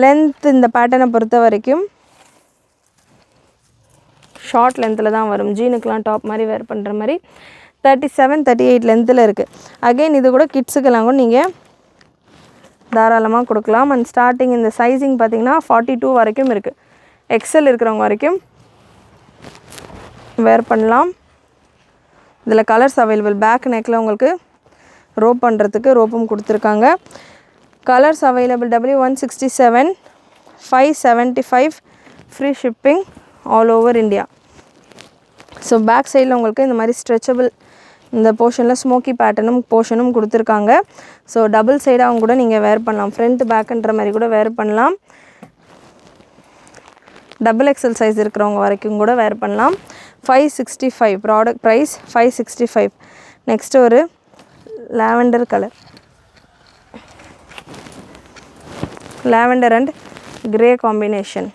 லென்த் இந்த பேட்டர்னை பொறுத்த வரைக்கும் ஷார்ட் லென்த்தில் தான் வரும். ஜீனுக்கெலாம் டாப் மாதிரி வேர் பண்ணுற மாதிரி 37-38 லென்த்தில் இருக்குது. அகெயின் இது கூட கிட்ஸுக்கெல்லாம் கூட நீங்கள் தாராளமாக கொடுக்கலாம். அண்ட் ஸ்டார்டிங் இந்த சைஸிங் பார்த்திங்கன்னா 42 வரைக்கும் இருக்குது. எக்ஸல் இருக்கிறவங்க வரைக்கும் வேர் பண்ணலாம். இதில் கலர்ஸ் அவைலபிள். பேக் நெக்கில் உங்களுக்கு ரோப் பண்ணுறதுக்கு ரோப்பும் கொடுத்துருக்காங்க. Colours available. W167 575 free shipping all over India. So bag சைடில் உங்களுக்கு இந்த மாதிரி ஸ்ட்ரெச்சபிள், இந்த போர்ஷனில் ஸ்மோக்கி பேட்டர்னும் போர்ஷனும் கொடுத்துருக்காங்க. ஸோ டபுள் சைடாகவும் கூட நீங்கள் வேர் பண்ணலாம். ஃப்ரண்ட் பேக்குன்ற மாதிரி கூட வேர் பண்ணலாம். டபுள் எக்ஸல் சைஸ் இருக்கிறவங்க வரைக்கும் கூட வேர் பண்ணலாம். 565 ப்ராடக்ட் ப்ரைஸ் 565. நெக்ஸ்ட்டு ஒரு lavender colour, lavender and grey combination.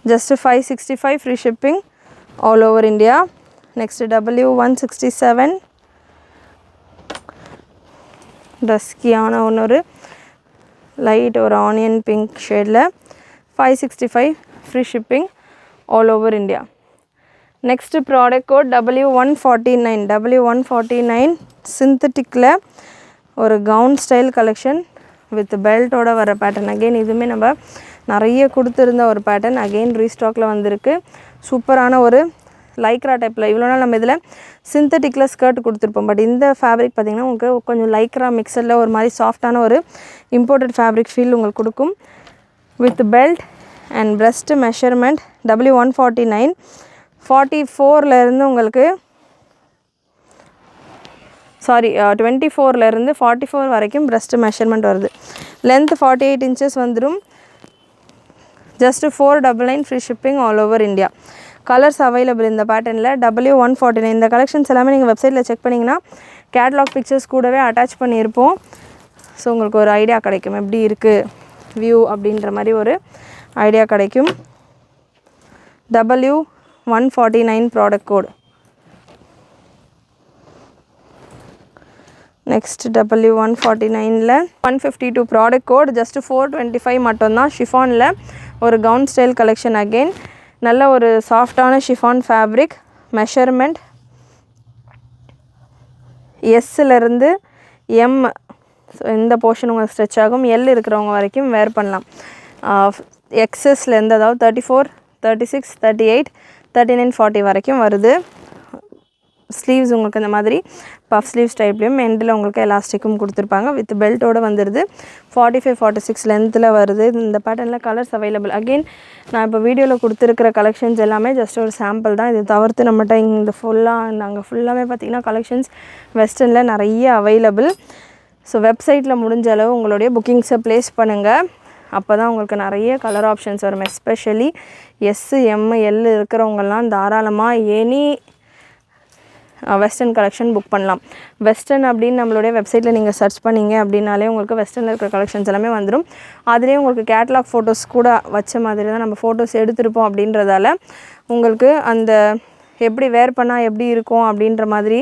Just 565 free shipping all over India. Next W167 டஸ்கியான ஒரு லைட் ஒரு ஆனியன் பிங்க் ஷேடில் 565 free shipping all over India. Next product code W149 சிந்தட்டிக்கில் ஒரு கவுன் ஸ்டைல் கலெக்ஷன் வித் பெல்ட்டோட வர pattern. Again இதுவுமே நம்ம நிறைய கொடுத்துருந்த ஒரு பேட்டர்ன் அகெயின் ரீஸ்டாக்கில் வந்திருக்கு. சூப்பரான ஒரு லைக்ரா டைப்பில். இவ்வளோ நாள் நம்ம இதில் சிந்தட்டிக்கில் ஸ்கர்ட் கொடுத்துருப்போம். பட் இந்த ஃபேப்ரிக் பார்த்திங்கன்னா உங்களுக்கு கொஞ்சம் லைக்ரா மிக்சரில் ஒரு மாதிரி சாஃப்டான ஒரு இம்போர்ட்டட் ஃபேப்ரிக் ஃபீல் உங்களுக்கு கொடுக்கும். With belt and breast measurement. W149 44லேருந்து உங்களுக்கு 24லேருந்து 44 வரைக்கும் பிரஸ்ட் மெஷர்மெண்ட் வருது. லென்த் 48 இன்ச்சஸ் வந்துடும். Just 499 free shipping all over India. Colours available இந்த பேட்டர்னில். W149 இந்த கலெக்ஷன்ஸ் எல்லாமே நீங்கள் வெப்சைட்டில் செக் பண்ணிங்கன்னா கேட்லாக் பிக்சர்ஸ் கூடவே அட்டாச் பண்ணியிருப்போம். ஸோ உங்களுக்கு ஒரு ஐடியா கிடைக்கும் எப்படி இருக்குது வியூ அப்படின்ற மாதிரி ஒரு ஐடியா கிடைக்கும். W149 product code. நெக்ஸ்ட் W149ல் 152 ப்ராடக்ட் கோட். ஜஸ்ட் 425 மட்டும்தான். ஷிஃபானில் ஒரு கவுன் ஸ்டைல் கலெக்ஷன். அகெயின் நல்ல ஒரு சாஃப்டான ஷிஃபான் ஃபேப்ரிக். மெஷர்மெண்ட் எஸ்ஸிலேருந்து எம். ஸோ இந்த போர்ஷன் உங்களுக்கு ஸ்ட்ரெச் ஆகும். எல் இருக்கிறவங்க வரைக்கும் வேர் பண்ணலாம். எக்ஸஸ்லேருந்து அதாவது 34, 36, 38, 39, 40 வரைக்கும் வருது. ஸ்லீவ்ஸ் உங்களுக்கு இந்த மாதிரி பஃப் ஸ்லீவ்ஸ் டைப்லேயும் எண்டில் உங்களுக்கு எலாஸ்டிக்கும் கொடுத்துருப்பாங்க. வித் பெல்ட்டோடு வந்துடுது. 45, 46 லென்த்தில் வருது. இந்த பேட்டர்னில் கலர்ஸ் அவைலபிள். அகெயின் நான் இப்போ வீடியோவில் கொடுத்துருக்கிற கலெக்ஷன்ஸ் எல்லாமே ஜஸ்ட் ஒரு சாம்பிள் தான். இது தவிர்த்து நம்மகிட்ட இந்த நாங்கள் ஃபுல்லாகவே பார்த்திங்கன்னா கலெக்ஷன்ஸ் வெஸ்டர்னில் நிறைய அவைலபிள். ஸோ வெப்சைட்டில் முடிஞ்ச அளவு உங்களுடைய புக்கிங்ஸை ப்ளேஸ் பண்ணுங்கள். அப்போ தான் உங்களுக்கு நிறைய கலர் ஆப்ஷன்ஸ் வரும். எஸ்பெஷலி எல் இருக்கிறவங்கெல்லாம் தாராளமாக எனி வெஸ்டர்ன் கலெக்ஷன் புக் பண்ணலாம். வெஸ்டர்ன் அப்படின்னு நம்மளுடைய வெப்சைட்டில் நீங்கள் சர்ச் பண்ணிங்க அப்படின்னாலே உங்களுக்கு வெஸ்டர்னில் இருக்கிற கலெக்ஷன்ஸ் எல்லாமே வந்துடும். அதுலேயே உங்களுக்கு கேட்லாக் ஃபோட்டோஸ் கூட வச்ச மாதிரி தான் நம்ம ஃபோட்டோஸ் எடுத்திருப்போம். அப்படின்றதால உங்களுக்கு அந்த எப்படி வேர் பண்ணால் எப்படி இருக்கும் அப்படின்ற மாதிரி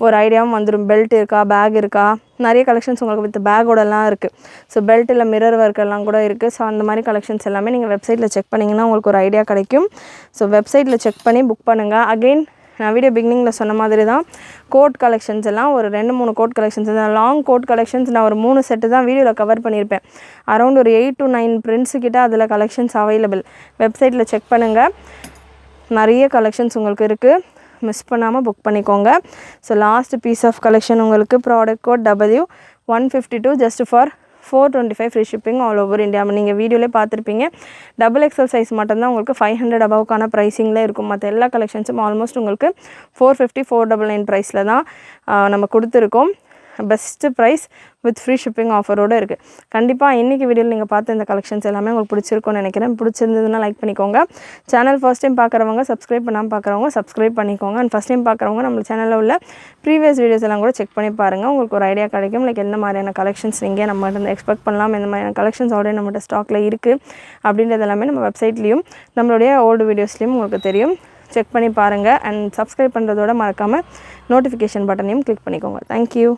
ஒரு ஐடியாவும் வந்துடும். பெல்ட் இருக்கா, பேக் இருக்கா, நிறைய கலெக்ஷன்ஸ் உங்களுக்கு வித் பேக்கோடலாம் இருக்குது. ஸோ பெல்ட்டில் மிரர் ஒர்க்கெல்லாம் கூட இருக்குது. ஸோ அந்த மாதிரி கலெக்ஷன்ஸ் எல்லாமே நீங்கள் வெப்சைட்டில் செக் பண்ணிங்கன்னா உங்களுக்கு ஒரு ஐடியா கிடைக்கும். ஸோ வெப்சைட்டில் செக் பண்ணி புக் பண்ணுங்கள். அகெயின் நான் வீடியோ பிகினிங்கில் சொன்ன மாதிரி தான் கோட் கலெக்ஷன்ஸ் எல்லாம் ஒரு 2-3 கோட் கலெக்ஷன்ஸ் தான். லாங் கோட் கலெக்ஷன்ஸ் நான் ஒரு 3 செட்டு தான் வீடியோவில் கவர் பண்ணியிருப்பேன். அரௌண்ட் ஒரு 8 to 9 பிரிண்ட்ஸு கிட்ட அதில் கலெக்ஷன்ஸ் அவைலபிள். வெப்சைட்டில் செக் பண்ணுங்கள், நிறைய கலெக்ஷன்ஸ் உங்களுக்கு இருக்குது. மிஸ் பண்ணாமல் புக் பண்ணிக்கோங்க. So last piece of collection உங்களுக்கு product code W152 just for 425 free shipping all over India. நீங்கள் வீடியோலேயே பார்த்துருப்பீங்க. XXL சைஸ் மட்டும்தான் உங்களுக்கு 500 அபவுக்கான ப்ரைஸிங்கில் இருக்கும். மற்ற எல்லா கலெக்ஷன்ஸும் ஆல்மோஸ்ட் உங்களுக்கு 450, 499 ப்ரைஸில் தான் நம்ம கொடுத்துருக்கோம். Best price with free shipping ஆஃபரோடு இருக்குது. கண்டிப்பாக இன்றைக்கி வீடியோவில் நீங்கள் பார்த்த இந்த கலெக்ஷன்ஸ் எல்லாமே உங்களுக்கு பிடிச்சிருக்கும்னு நினைக்கிறேன். பிடிச்சிருந்ததுன்னா லைக் பண்ணிக்கோங்க. சேனல் ஃபர்ஸ்ட் டைம் பார்க்குறவங்க, சப்ஸ்கிரைப் பண்ணாமல் பார்க்குறவங்க சப்ஸ்கிரைப் பண்ணிக்கோங்க. அண்ட் ஃபஸ்ட் டைம் பார்க்குறவங்க நம்ம சேனலில் உள்ள ப்ரீவியஸ் வீடியோஸ் எல்லாம் கூட செக் பண்ணி பாருங்கள். உங்களுக்கு ஒரு ஐடியா கிடைக்கும். லைக் எந்த மாதிரியான கலெக்ஷன்ஸ் நீங்கள் நம்மகிட்ட எக்ஸ்பெக்ட் பண்ணலாம், எந்த மாதிரியான கலெக்ஷன்ஸ் ஆல்ரெடி நம்மகிட்ட ஸ்டாக்கில் இருக்குது அப்படின்றது எல்லாமே நம்ம வெப்சைட்லேயும் நம்மளுடைய ஓல்டு வீடியோஸ்லேயும் உங்களுக்கு தெரியும். செக் பண்ணி பாருங்கள். அண்ட் சப்ஸ்கிரைப் பண்ணுறதோட மறக்காமல் நோட்டிஃபிகேஷன் பட்டனையும் கிளிக் பண்ணிக்கோங்க. தேங்க்யூ.